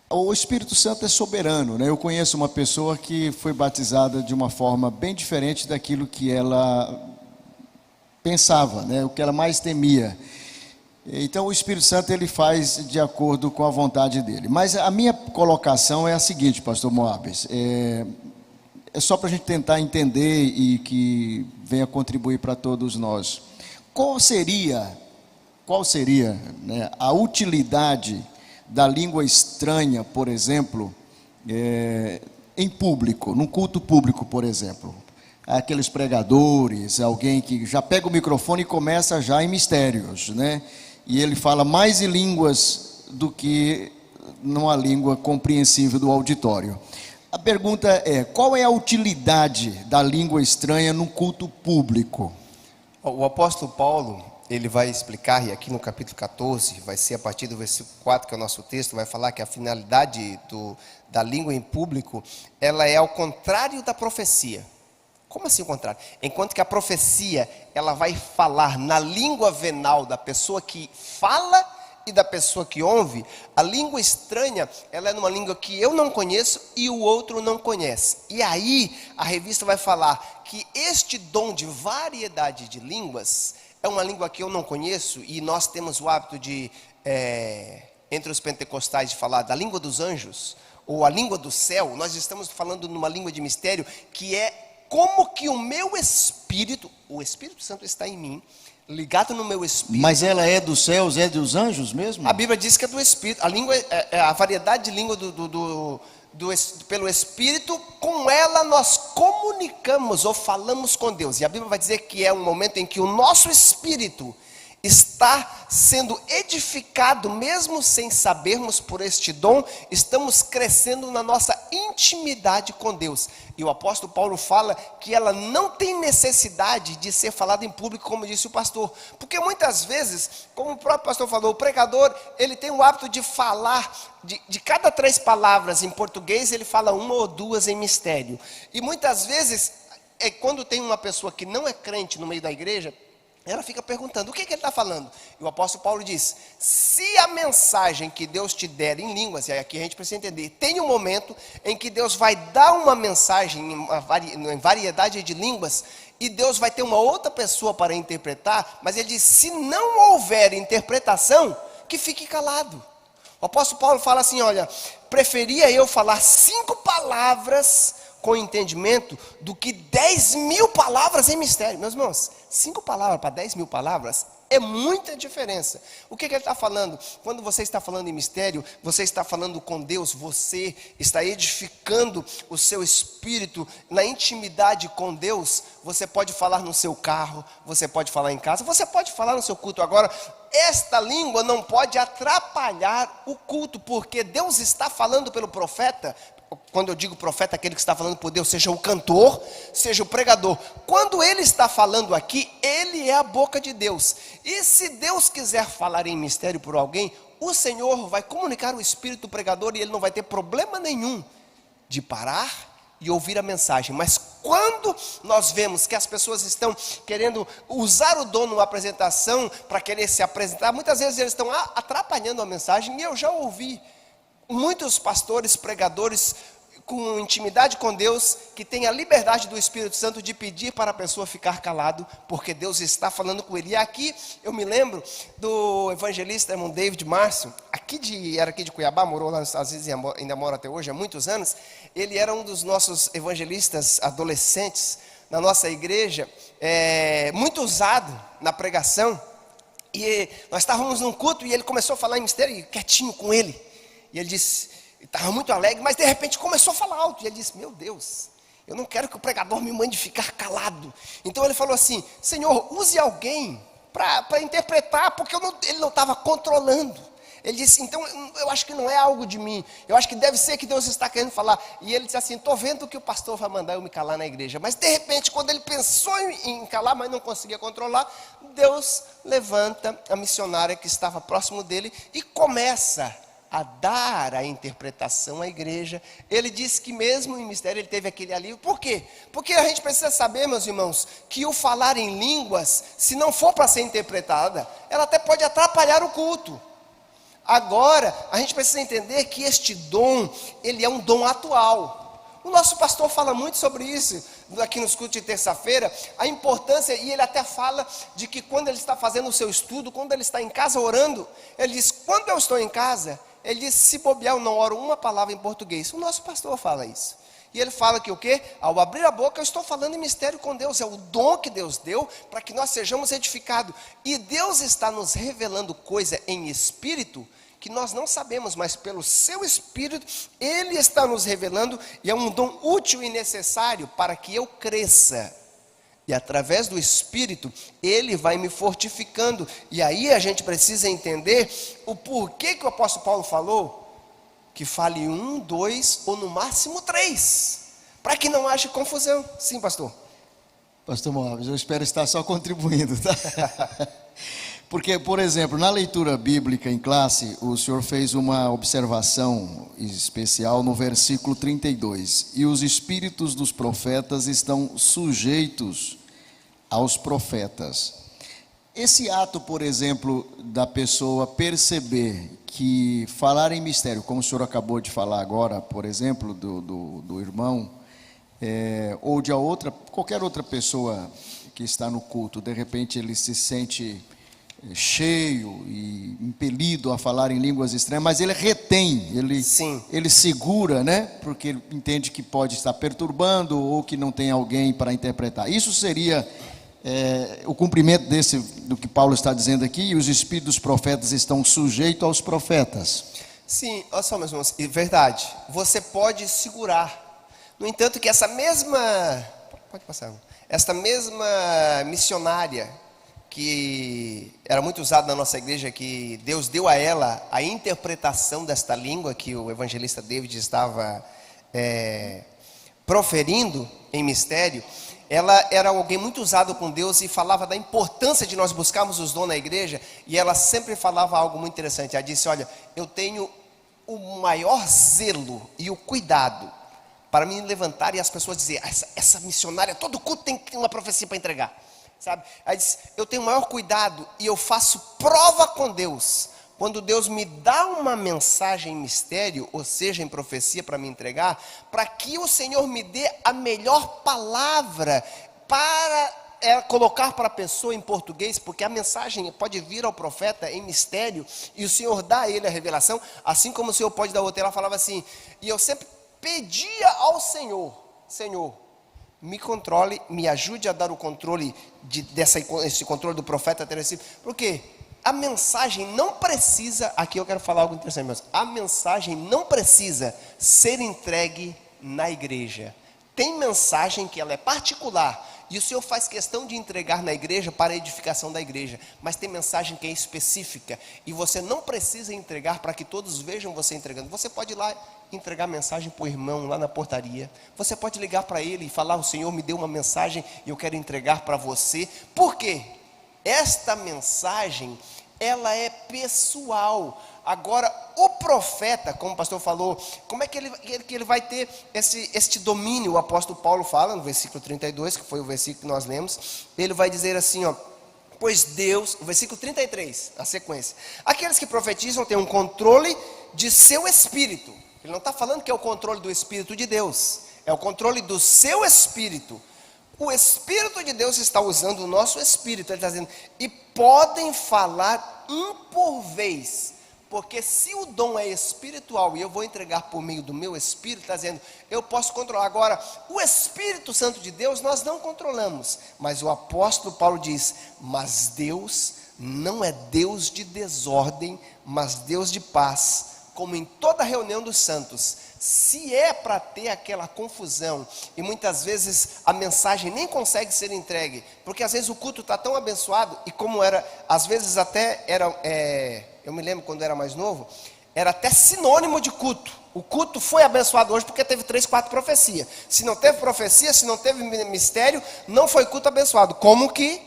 O Espírito Santo é soberano, né? Eu conheço uma pessoa que foi batizada de uma forma bem diferente daquilo que ela pensava, né? O que ela mais temia. Então o Espírito Santo ele faz de acordo com a vontade dele. Mas a minha colocação é a seguinte, pastor Moabes, é só para a gente tentar entender e que venha contribuir para todos nós. Qual seria, né, a utilidade da língua estranha, por exemplo, em público, num culto público, por exemplo. Aqueles pregadores, alguém que já pega o microfone e começa já em mistérios, né? E ele fala mais em línguas do que numa língua compreensível do auditório. A pergunta é, qual é a utilidade da língua estranha no culto público? O apóstolo Paulo, ele vai explicar, e aqui no capítulo 14, vai ser a partir do versículo 4, que é o nosso texto, vai falar que a finalidade da língua em público, ela é ao contrário da profecia. Como assim o contrário? Enquanto que a profecia, ela vai falar na língua venal da pessoa que fala e da pessoa que ouve, a língua estranha, ela é numa língua que eu não conheço e o outro não conhece. E aí, a revista vai falar que este dom de variedade de línguas é uma língua que eu não conheço, e nós temos o hábito de, entre os pentecostais, de falar da língua dos anjos, ou a língua do céu. Nós estamos falando numa língua de mistério, que é como que o meu espírito, o Espírito Santo está em mim, ligado no meu espírito. Mas ela é dos céus, é dos anjos mesmo? A Bíblia diz que é do espírito. A língua, a variedade de língua pelo espírito, com ela nós comunicamos ou falamos com Deus. E a Bíblia vai dizer que é um momento em que o nosso espírito está sendo edificado, mesmo sem sabermos por este dom, estamos crescendo na nossa intimidade com Deus. E o apóstolo Paulo fala que ela não tem necessidade de ser falada em público, como disse o pastor, porque muitas vezes, como o próprio pastor falou, o pregador, ele tem o hábito de falar, de cada 3 palavras em português, ele fala 1 ou 2 em mistério, e muitas vezes, quando tem uma pessoa que não é crente no meio da igreja, ela fica perguntando, o que ele está falando? E o apóstolo Paulo diz, se a mensagem que Deus te der em línguas, e aqui a gente precisa entender, tem um momento em que Deus vai dar uma mensagem em variedade de línguas, e Deus vai ter uma outra pessoa para interpretar, mas ele diz, se não houver interpretação, que fique calado. O apóstolo Paulo fala assim, olha, preferia eu falar 5 palavras com entendimento, do que 10.000 palavras em mistério. Meus irmãos, 5 palavras para 10.000 palavras é muita diferença. O que ele está falando? Quando você está falando em mistério, você está falando com Deus, você está edificando o seu espírito na intimidade com Deus. Você pode falar no seu carro, você pode falar em casa, você pode falar no seu culto. Agora, esta língua não pode atrapalhar o culto, porque Deus está falando pelo profeta. Quando eu digo profeta, aquele que está falando por Deus, seja o cantor, seja o pregador, quando ele está falando aqui, ele é a boca de Deus. E se Deus quiser falar em mistério por alguém, o Senhor vai comunicar o espírito do pregador, e ele não vai ter problema nenhum de parar e ouvir a mensagem. Mas quando nós vemos que as pessoas estão querendo usar o dom numa apresentação para querer se apresentar, muitas vezes eles estão atrapalhando a mensagem. E eu já ouvi muitos pastores, pregadores com intimidade com Deus, que têm a liberdade do Espírito Santo de pedir para a pessoa ficar calado, porque Deus está falando com ele. E aqui eu me lembro do evangelista irmão David Márcio, era aqui de Cuiabá, morou lá nos Estados Unidos e ainda mora até hoje, há muitos anos. Ele era um dos nossos evangelistas adolescentes na nossa igreja, muito usado na pregação. E nós estávamos num culto e ele começou a falar em mistério, quietinho com ele. E ele disse, estava muito alegre, mas de repente começou a falar alto. E ele disse, meu Deus, eu não quero que o pregador me mande ficar calado. Então ele falou assim, Senhor, use alguém para interpretar, porque ele não estava controlando. Ele disse, então eu acho que não é algo de mim, eu acho que deve ser que Deus está querendo falar. E ele disse assim, estou vendo que o pastor vai mandar eu me calar na igreja. Mas de repente, quando ele pensou em calar, mas não conseguia controlar, Deus levanta a missionária que estava próximo dele e começa a dar a interpretação à igreja. Ele disse que mesmo em mistério ele teve aquele alívio. Por quê? Porque a gente precisa saber, meus irmãos, que o falar em línguas, se não for para ser interpretada, ela até pode atrapalhar o culto. Agora, a gente precisa entender que este dom, ele é um dom atual. O nosso pastor fala muito sobre isso, aqui nos cultos de terça-feira, a importância, e ele até fala de que quando ele está fazendo o seu estudo, quando ele está em casa orando, ele diz, quando eu estou em casa, ele diz, se bobear eu não oro uma palavra em português. O nosso pastor fala isso. E ele fala que o quê? Ao abrir a boca eu estou falando em mistério com Deus. É o dom que Deus deu para que nós sejamos edificados. E Deus está nos revelando coisa em espírito que nós não sabemos, mas pelo seu Espírito, Ele está nos revelando, e é um dom útil e necessário para que eu cresça. E através do Espírito, Ele vai me fortificando. E aí a gente precisa entender o porquê que o apóstolo Paulo falou que fale 1, 2 ou no máximo 3, para que não haja confusão. Sim, pastor. Pastor Moabes, eu espero estar só contribuindo, tá? Porque, por exemplo, na leitura bíblica em classe, o senhor fez uma observação especial no versículo 32. E os espíritos dos profetas estão sujeitos aos profetas. Esse ato, por exemplo, da pessoa perceber que falar em mistério, como o senhor acabou de falar agora, por exemplo, do irmão, ou de qualquer outra pessoa que está no culto, de repente ele se sente cheio e impelido a falar em línguas estranhas, mas ele retém, ele segura, né? Porque ele entende que pode estar perturbando ou que não tem alguém para interpretar. Isso seria o cumprimento do que Paulo está dizendo aqui, e os espíritos dos profetas estão sujeitos aos profetas. Sim, olha só, meus irmãos, é verdade, você pode segurar. No entanto, que essa mesma missionária, que era muito usada na nossa igreja, que Deus deu a ela a interpretação desta língua que o evangelista David estava proferindo em mistério, ela era alguém muito usado com Deus e falava da importância de nós buscarmos os dons na igreja, e ela sempre falava algo muito interessante. Ela disse: olha, eu tenho o maior zelo e o cuidado para me levantar e as pessoas dizer: essa missionária, todo culto tem uma profecia para entregar, sabe? Ela disse: eu tenho o maior cuidado e eu faço prova com Deus, quando Deus me dá uma mensagem em mistério, ou seja, em profecia para me entregar, para que o Senhor me dê a melhor palavra para colocar para a pessoa em português, porque a mensagem pode vir ao profeta em mistério, e o Senhor dá a ele a revelação, assim como o Senhor pode dar outra. Ela falava assim, e eu sempre pedia ao Senhor: Senhor, me controle, me ajude a dar o controle esse controle do profeta até esse. Por quê? A mensagem não precisa, aqui eu quero falar algo interessante, mas a mensagem não precisa ser entregue na igreja. Tem mensagem que ela é particular, e o Senhor faz questão de entregar na igreja para a edificação da igreja, mas tem mensagem que é específica, e você não precisa entregar para que todos vejam você entregando. Você pode ir lá entregar mensagem para o irmão lá na portaria, você pode ligar para ele e falar: o Senhor me deu uma mensagem e eu quero entregar para você. Por quê? Esta mensagem, ela é pessoal. Agora, o profeta, como o pastor falou, como é que ele vai ter este domínio? O apóstolo Paulo fala no versículo 32, que foi o versículo que nós lemos. Ele vai dizer assim, ó: pois Deus, o versículo 33, a sequência: aqueles que profetizam têm um controle de seu espírito. Ele não está falando que é o controle do Espírito de Deus, é o controle do seu espírito. O Espírito de Deus está usando o nosso espírito. Ele está dizendo: e podem falar um por vez, porque se o dom é espiritual e eu vou entregar por meio do meu espírito, está dizendo, eu posso controlar. Agora, o Espírito Santo de Deus nós não controlamos, mas o apóstolo Paulo diz: mas Deus não é Deus de desordem, mas Deus de paz, como em toda reunião dos santos. Se é para ter aquela confusão, e muitas vezes a mensagem nem consegue ser entregue, porque às vezes o culto está tão abençoado, e como era, às vezes até era, eu me lembro quando era mais novo, era até sinônimo de culto. O culto foi abençoado hoje porque teve 3, 4 profecias. Se não teve profecia, se não teve mistério, não foi culto abençoado. Como que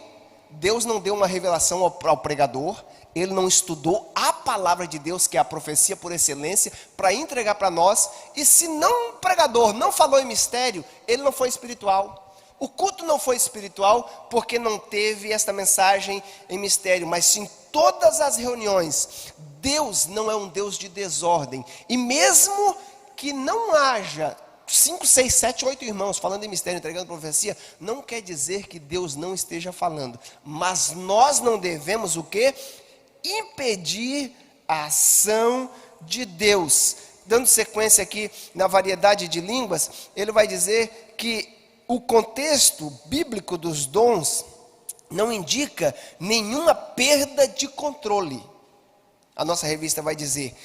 Deus não deu uma revelação ao pregador, ele não estudou a palavra de Deus, que é a profecia por excelência, para entregar para nós. E se não, o pregador não falou em mistério, ele não foi espiritual. O culto não foi espiritual porque não teve esta mensagem em mistério. Mas sim, todas as reuniões, Deus não é um Deus de desordem. E mesmo que não haja 5, 6, 7, 8 irmãos falando em mistério, entregando profecia, não quer dizer que Deus não esteja falando. Mas nós não devemos o quê? Impedir a ação de Deus. Dando sequência aqui na variedade de línguas, ele vai dizer que o contexto bíblico dos dons não indica nenhuma perda de controle. A nossa revista vai dizer: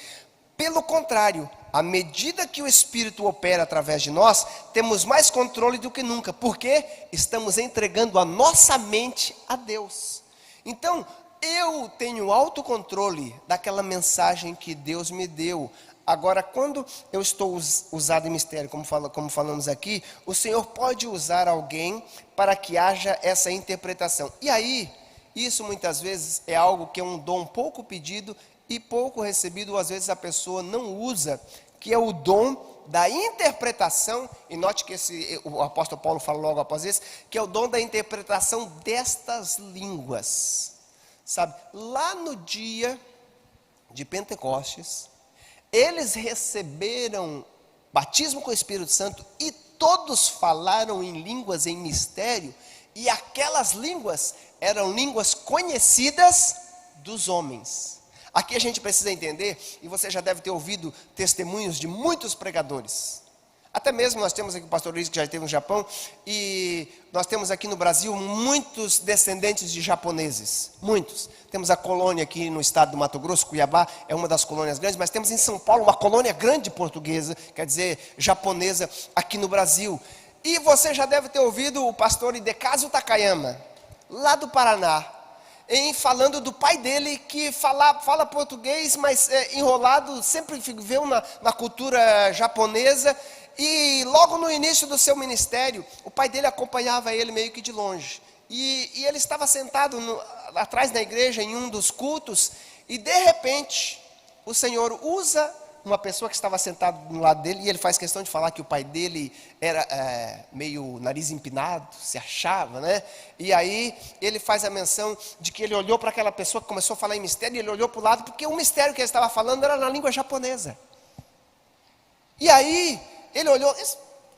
pelo contrário, à medida que o Espírito opera através de nós, temos mais controle do que nunca, porque estamos entregando a nossa mente a Deus. Então, eu tenho autocontrole daquela mensagem que Deus me deu. Agora, quando eu estou usado em mistério, como falamos aqui, o Senhor pode usar alguém para que haja essa interpretação. E aí, isso muitas vezes é algo que é um dom pouco pedido e pouco recebido, ou às vezes a pessoa não usa, que é o dom da interpretação. E note que o apóstolo Paulo fala logo após isso, que é o dom da interpretação destas línguas. Sabe, lá no dia de Pentecostes, eles receberam batismo com o Espírito Santo e todos falaram em línguas em mistério, e aquelas línguas eram línguas conhecidas dos homens. Aqui a gente precisa entender, e você já deve ter ouvido testemunhos de muitos pregadores. Até mesmo nós temos aqui o pastor Luiz, que já esteve no Japão, e nós temos aqui no Brasil muitos descendentes de japoneses, muitos. Temos a colônia aqui no estado do Mato Grosso, Cuiabá, é uma das colônias grandes, mas temos em São Paulo uma colônia grande portuguesa, quer dizer, japonesa, aqui no Brasil. E você já deve ter ouvido o pastor Hidekazu Takayama, lá do Paraná, falando do pai dele, que fala português, mas enrolado, sempre viveu na cultura japonesa. E logo no início do seu ministério, o pai dele acompanhava ele meio que de longe. E ele estava sentado atrás da igreja em um dos cultos, e de repente, o Senhor usa uma pessoa que estava sentada do lado dele, e ele faz questão de falar que o pai dele era meio nariz empinado, se achava, né? E aí ele faz a menção de que ele olhou para aquela pessoa que começou a falar em mistério, e ele olhou para o lado, porque o mistério que ele estava falando era na língua japonesa. E aí ele olhou: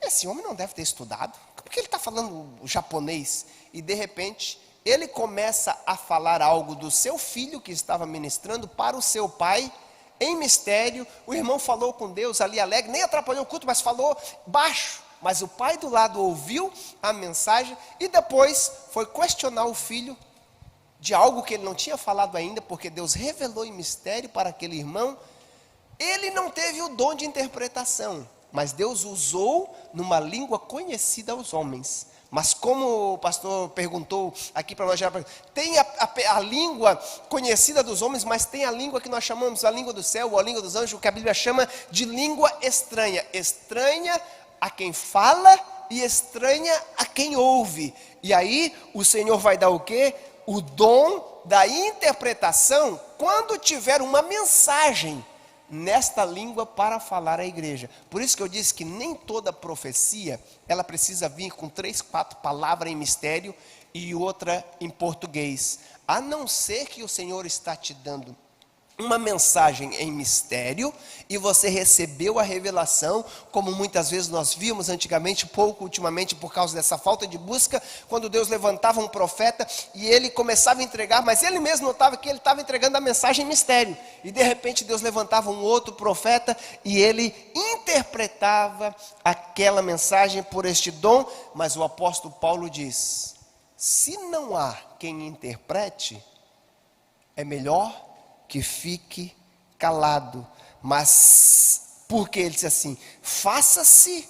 esse homem não deve ter estudado, porque ele está falando o japonês. E de repente, ele começa a falar algo do seu filho que estava ministrando para o seu pai, em mistério. O irmão falou com Deus ali alegre, nem atrapalhou o culto, mas falou baixo. Mas o pai do lado ouviu a mensagem e depois foi questionar o filho de algo que ele não tinha falado ainda, porque Deus revelou em mistério para aquele irmão. Ele não teve o dom de interpretação, mas Deus usou numa língua conhecida aos homens. Mas como o pastor perguntou aqui para nós, tem a língua conhecida dos homens, mas tem a língua que nós chamamos a língua do céu, ou a língua dos anjos, que a Bíblia chama de língua estranha. Estranha a quem fala e estranha a quem ouve. E aí o Senhor vai dar o quê? O dom da interpretação, quando tiver uma mensagem nesta língua para falar à igreja. Por isso que eu disse que nem toda profecia, ela precisa vir com 3, 4 palavras em mistério e outra em português. A não ser que o Senhor está te dando uma mensagem em mistério e você recebeu a revelação, como muitas vezes nós vimos antigamente, pouco ultimamente por causa dessa falta de busca, quando Deus levantava um profeta e ele começava a entregar, mas ele mesmo notava que ele estava entregando a mensagem em mistério, e de repente Deus levantava um outro profeta e ele interpretava aquela mensagem por este dom. Mas o apóstolo Paulo diz: se não há quem interprete, é melhor que fique calado. Mas porque ele disse assim: faça-se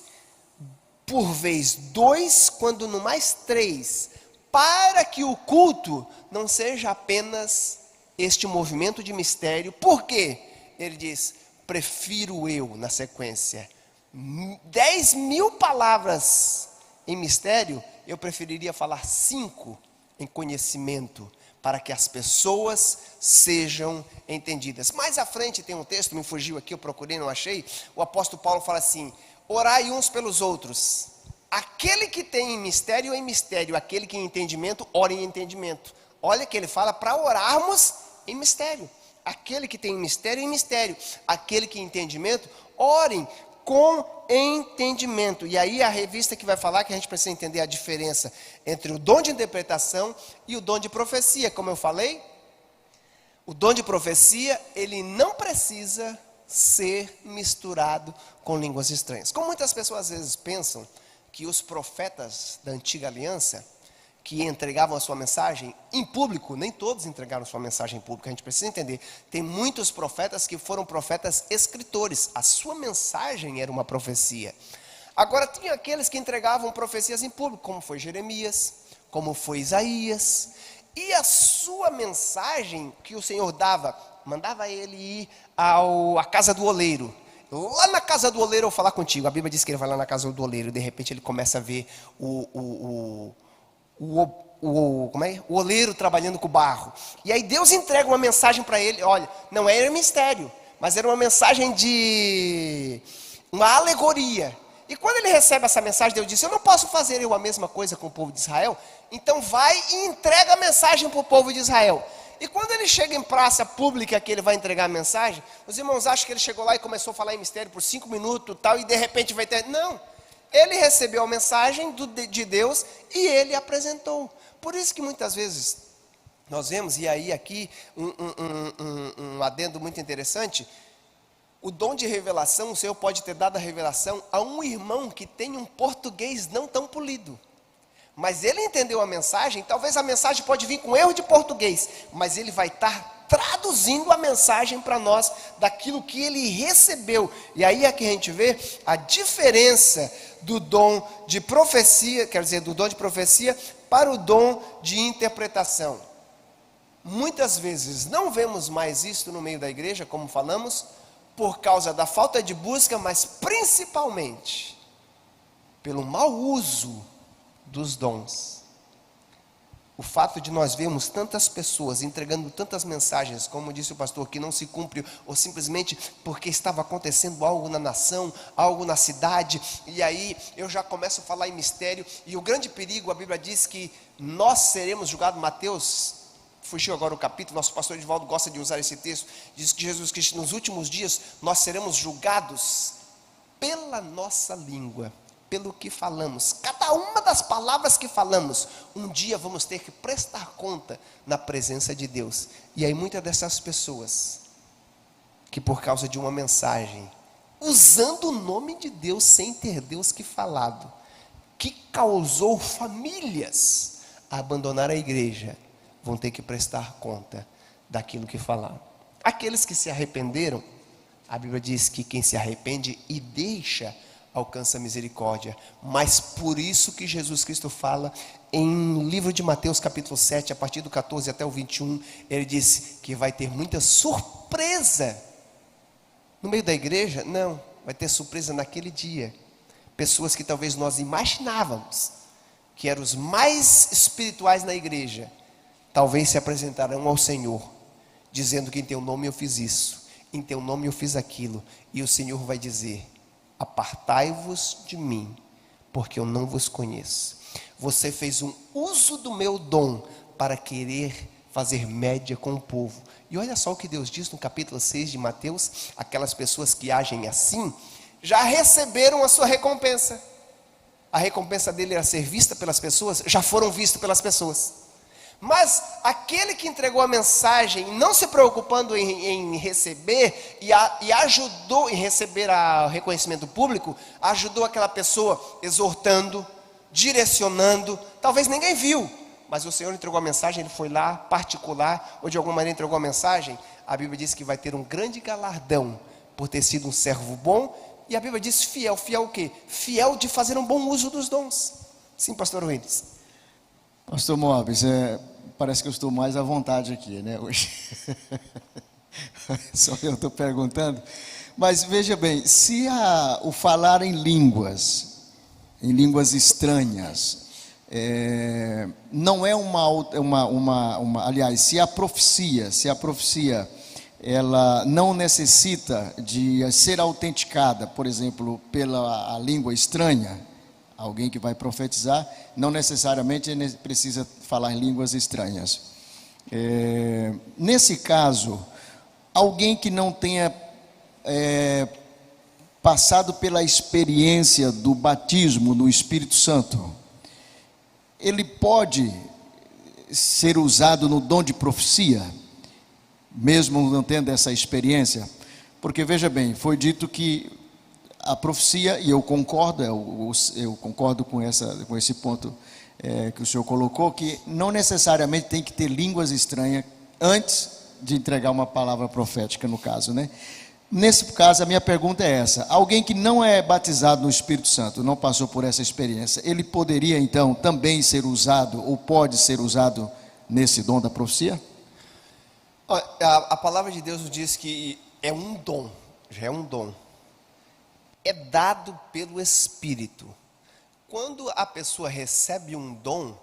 por vez 2, quando no mais 3, para que o culto não seja apenas este movimento de mistério. Por quê? Ele diz: prefiro eu, na sequência, 10.000 palavras em mistério, eu preferiria falar 5 em conhecimento, para que as pessoas sejam entendidas. Mais à frente tem um texto, me fugiu aqui, eu procurei, não achei. O apóstolo Paulo fala assim: orai uns pelos outros. Aquele que tem em mistério, aquele que em entendimento, ora em entendimento. Olha que ele fala para orarmos em mistério. Aquele que tem em mistério, aquele que em entendimento, orem com entendimento. E aí a revista que vai falar que a gente precisa entender a diferença entre o dom de interpretação e o dom de profecia. Como eu falei, o dom de profecia, ele não precisa ser misturado com línguas estranhas. Como muitas pessoas às vezes pensam que os profetas da antiga aliança, que entregavam a sua mensagem em público, nem todos entregaram sua mensagem em público, a gente precisa entender. Tem muitos profetas que foram profetas escritores, a sua mensagem era uma profecia. Agora, tinha aqueles que entregavam profecias em público, como foi Jeremias, como foi Isaías, e a sua mensagem que o Senhor dava, mandava ele ir à casa do oleiro. Lá na casa do oleiro eu vou falar contigo. A Bíblia diz que ele vai lá na casa do oleiro, de repente ele começa a ver o oleiro trabalhando com barro. E aí Deus entrega uma mensagem para ele. Olha, não era mistério, mas era uma mensagem de uma alegoria. E quando ele recebe essa mensagem, Deus disse: eu não posso fazer eu a mesma coisa com o povo de Israel. Então vai e entrega a mensagem para o povo de Israel. E quando ele chega em praça pública que ele vai entregar a mensagem, os irmãos acham que ele chegou lá e começou a falar em mistério por 5 minutos tal, e de repente vai ter... Não, ele recebeu a mensagem de Deus e ele apresentou. Por isso que muitas vezes nós vemos, e aí aqui um adendo muito interessante, o dom de revelação, o Senhor pode ter dado a revelação a um irmão que tem um português não tão polido. Mas ele entendeu a mensagem, talvez a mensagem pode vir com erro de português, mas ele vai estar traduzindo a mensagem para nós, daquilo que ele recebeu. E aí é que a gente vê a diferença do dom de profecia, quer dizer, do dom de profecia para o dom de interpretação. Muitas vezes não vemos mais isso no meio da igreja, como falamos, por causa da falta de busca, mas principalmente pelo mau uso dos dons. O fato de nós vermos tantas pessoas entregando tantas mensagens, como disse o pastor, que não se cumpre, ou simplesmente porque estava acontecendo algo na nação, algo na cidade, e aí eu já começo a falar em mistério, e o grande perigo, a Bíblia diz que nós seremos julgados. Mateus, fugiu agora o capítulo, nosso pastor Edivaldo gosta de usar esse texto, diz que Jesus Cristo, nos últimos dias, nós seremos julgados pela nossa língua, pelo que falamos. Cada uma das palavras que falamos, um dia vamos ter que prestar conta na presença de Deus. E aí muitas dessas pessoas, que por causa de uma mensagem, usando o nome de Deus sem ter Deus que falado, que causou famílias a abandonar a igreja, vão ter que prestar conta daquilo que falaram. Aqueles que se arrependeram, a Bíblia diz que quem se arrepende e deixa, alcança misericórdia. Mas por isso que Jesus Cristo fala em livro de Mateus capítulo 7, a partir do 14 até o 21, ele diz que vai ter muita surpresa no meio da igreja. Não, vai ter surpresa naquele dia. Pessoas que talvez nós imaginávamos que eram os mais espirituais na igreja, talvez se apresentarão ao Senhor, dizendo que em teu nome eu fiz isso, em teu nome eu fiz aquilo, e o Senhor vai dizer: apartai-vos de mim, porque eu não vos conheço. Você fez um uso do meu dom para querer fazer média com o povo. E olha só o que Deus diz no capítulo 6 de Mateus: aquelas pessoas que agem assim, já receberam a sua recompensa. A recompensa dele era ser vista pelas pessoas, já foram vistos pelas pessoas. Mas aquele que entregou a mensagem, não se preocupando em receber, e ajudou em receber o reconhecimento público, ajudou aquela pessoa exortando, direcionando. Talvez ninguém viu, mas o Senhor entregou a mensagem, ele foi lá, particular, ou de alguma maneira entregou a mensagem. A Bíblia diz que vai ter um grande galardão por ter sido um servo bom. E a Bíblia diz fiel. Fiel o quê? Fiel de fazer um bom uso dos dons. Sim, pastor Willis. Pastor Moabes, parece que eu estou mais à vontade aqui, né, hoje. Só eu estou perguntando. Mas veja bem, se o falar em línguas estranhas, não é aliás, se a profecia ela não necessita de ser autenticada, por exemplo, pela língua estranha, alguém que vai profetizar, não necessariamente precisa falar em línguas estranhas. Nesse caso, alguém que não tenha passado pela experiência do batismo no Espírito Santo, ele pode ser usado no dom de profecia, mesmo não tendo essa experiência? Porque veja bem, foi dito que a profecia, e eu concordo com esse ponto que o senhor colocou, que não necessariamente tem que ter línguas estranhas antes de entregar uma palavra profética, no caso, né? Nesse caso, a minha pergunta é essa: alguém que não é batizado no Espírito Santo, não passou por essa experiência, ele poderia então também ser usado, ou pode ser usado nesse dom da profecia? A palavra de Deus nos diz que é um dom, já é um dom. É dado pelo Espírito. Quando a pessoa recebe um dom,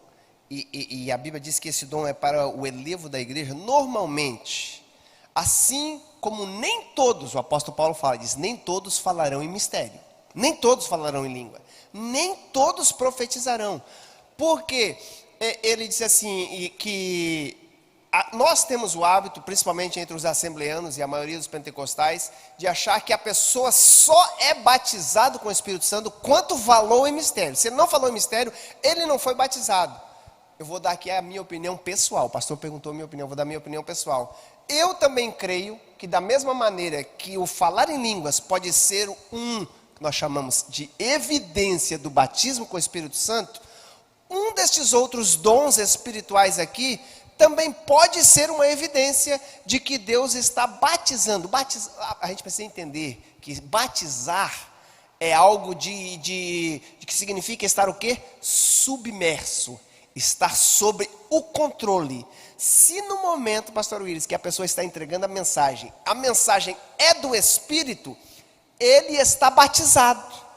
e a Bíblia diz que esse dom é para o elevo da igreja, normalmente, assim como nem todos, o apóstolo Paulo fala, diz, nem todos falarão em mistério, nem todos falarão em língua, nem todos profetizarão, porque ele diz assim, que nós temos o hábito, principalmente entre os assembleanos e a maioria dos pentecostais, de achar que a pessoa só é batizado com o Espírito Santo quanto falou em mistério. Se ele não falou em mistério, ele não foi batizado. Eu vou dar aqui a minha opinião pessoal. O pastor perguntou a minha opinião, eu vou dar a minha opinião pessoal. Eu também creio que da mesma maneira que o falar em línguas pode ser que nós chamamos de evidência do batismo com o Espírito Santo, um destes outros dons espirituais aqui também pode ser uma evidência de que Deus está batizando. A gente precisa entender que batizar é algo de que significa estar o quê? Submerso, estar sob o controle. Se no momento, pastor Willis, que a pessoa está entregando a mensagem é do Espírito, ele está batizado.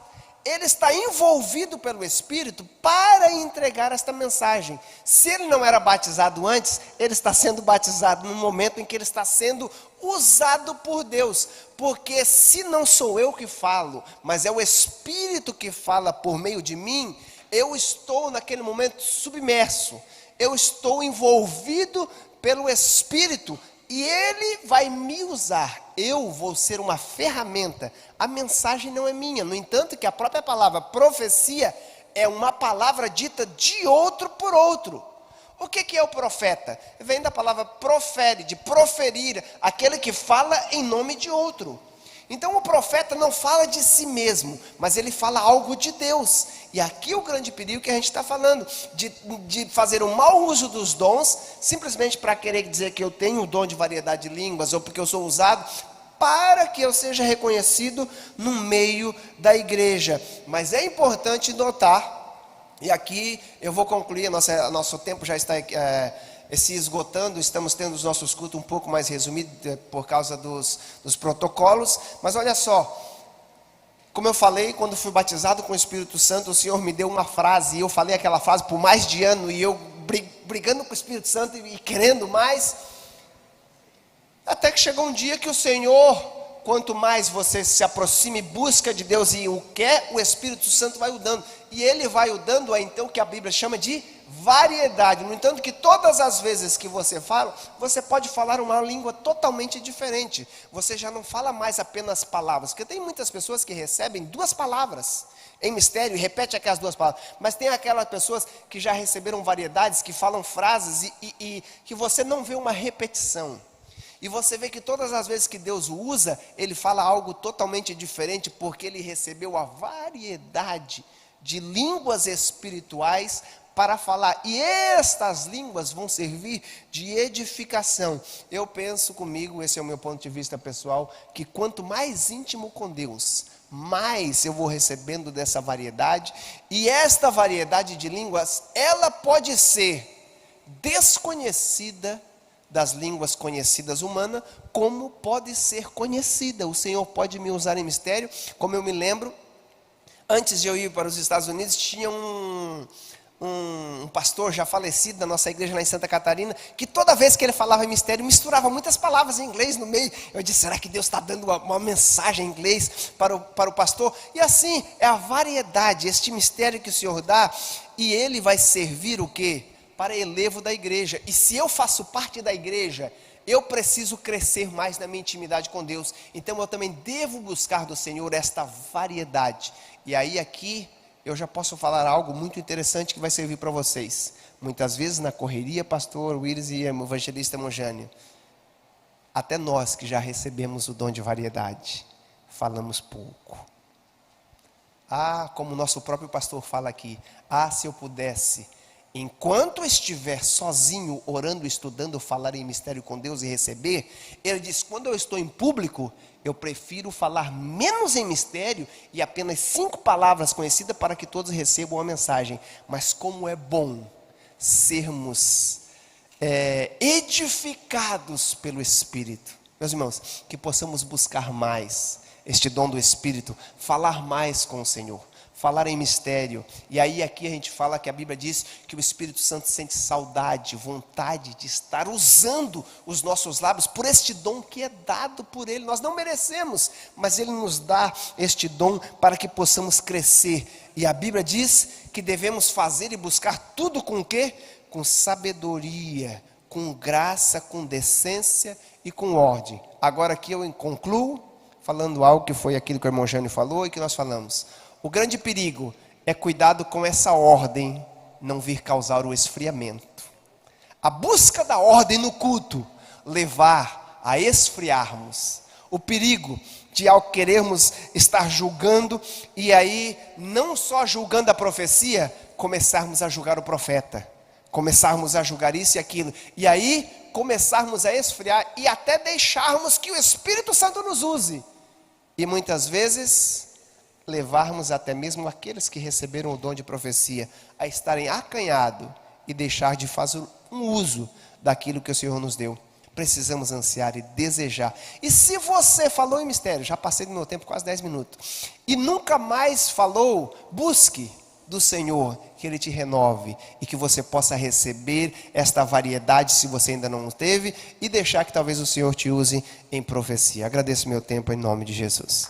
Ele está envolvido pelo Espírito para entregar esta mensagem. Se ele não era batizado antes, ele está sendo batizado no momento em que ele está sendo usado por Deus. Porque se não sou eu que falo, mas é o Espírito que fala por meio de mim, eu estou naquele momento submerso. Eu estou envolvido pelo Espírito e Ele vai me usar. Eu vou ser uma ferramenta. A mensagem não é minha. No entanto, que a própria palavra profecia é uma palavra dita de outro por outro. O que é o profeta? Vem da palavra profere, de proferir, aquele que fala em nome de outro. Então o profeta não fala de si mesmo, mas ele fala algo de Deus. E aqui o grande perigo que a gente está falando, de fazer um mau uso dos dons, simplesmente para querer dizer que eu tenho o dom de variedade de línguas, ou porque eu sou usado, para que eu seja reconhecido no meio da igreja. Mas é importante notar, e aqui eu vou concluir, nosso tempo já está se esgotando, estamos tendo os nossos cultos um pouco mais resumidos por causa dos protocolos, mas olha só, como eu falei, quando fui batizado com o Espírito Santo, o Senhor me deu uma frase, e eu falei aquela frase por mais de ano, e eu brigando com o Espírito Santo e querendo mais, até que chegou um dia que o Senhor, quanto mais você se aproxima e busca de Deus e o quer, o Espírito Santo vai o dando, e Ele vai o dando, então que a Bíblia chama de variedade. No entanto, que todas as vezes que você fala, você pode falar uma língua totalmente diferente. Você já não fala mais apenas palavras, porque tem muitas pessoas que recebem 2 palavras em mistério e repete aquelas 2 palavras, mas tem aquelas pessoas que já receberam variedades, que falam frases e que você não vê uma repetição. E você vê que todas as vezes que Deus o usa, Ele fala algo totalmente diferente, porque Ele recebeu a variedade de línguas espirituais para falar, e estas línguas vão servir de edificação. Eu penso comigo, esse é o meu ponto de vista pessoal, que quanto mais íntimo com Deus, mais eu vou recebendo dessa variedade, e esta variedade de línguas, ela pode ser desconhecida das línguas conhecidas humanas, como pode ser conhecida. O Senhor pode me usar em mistério, como eu me lembro, antes de eu ir para os Estados Unidos, tinha um pastor já falecido da nossa igreja lá em Santa Catarina, que toda vez que ele falava em mistério, misturava muitas palavras em inglês no meio. Eu disse, será que Deus está dando uma mensagem em inglês para o pastor? E assim, é a variedade, este mistério que o Senhor dá, e ele vai servir o quê? Para elevo da igreja. E se eu faço parte da igreja, eu preciso crescer mais na minha intimidade com Deus. Então eu também devo buscar do Senhor esta variedade. E aí aqui eu já posso falar algo muito interessante que vai servir para vocês. Muitas vezes na correria, pastor Willis e evangelista Mojane, até nós que já recebemos o dom de variedade, falamos pouco. Como o nosso próprio pastor fala aqui, se eu pudesse enquanto estiver sozinho, orando, estudando, falar em mistério com Deus e receber, ele diz, quando eu estou em público, eu prefiro falar menos em mistério e apenas 5 palavras conhecidas para que todos recebam a mensagem. Mas como é bom sermos edificados pelo Espírito. Meus irmãos, que possamos buscar mais este dom do Espírito, falar mais com o Senhor, falar em mistério. E aí aqui a gente fala que a Bíblia diz que o Espírito Santo sente saudade, vontade de estar usando os nossos lábios por este dom que é dado por Ele. Nós não merecemos, mas Ele nos dá este dom para que possamos crescer. E a Bíblia diz que devemos fazer e buscar tudo com o quê? Com sabedoria, com graça, com decência e com ordem. Agora aqui eu concluo falando algo que foi aquilo que o irmão Jânio falou e que nós falamos. O grande perigo é cuidado com essa ordem não vir causar o esfriamento. A busca da ordem no culto levar a esfriarmos. O perigo de ao querermos estar julgando e aí não só julgando a profecia, começarmos a julgar o profeta. Começarmos a julgar isso e aquilo. E aí começarmos a esfriar e até deixarmos que o Espírito Santo nos use. E muitas vezes levarmos até mesmo aqueles que receberam o dom de profecia a estarem acanhados e deixar de fazer um uso daquilo que o Senhor nos deu. Precisamos ansiar e desejar. E se você falou em mistério, já passei do meu tempo quase 10 minutos, e nunca mais falou, busque do Senhor que Ele te renove e que você possa receber esta variedade, se você ainda não teve, e deixar que talvez o Senhor te use em profecia. Agradeço meu tempo em nome de Jesus.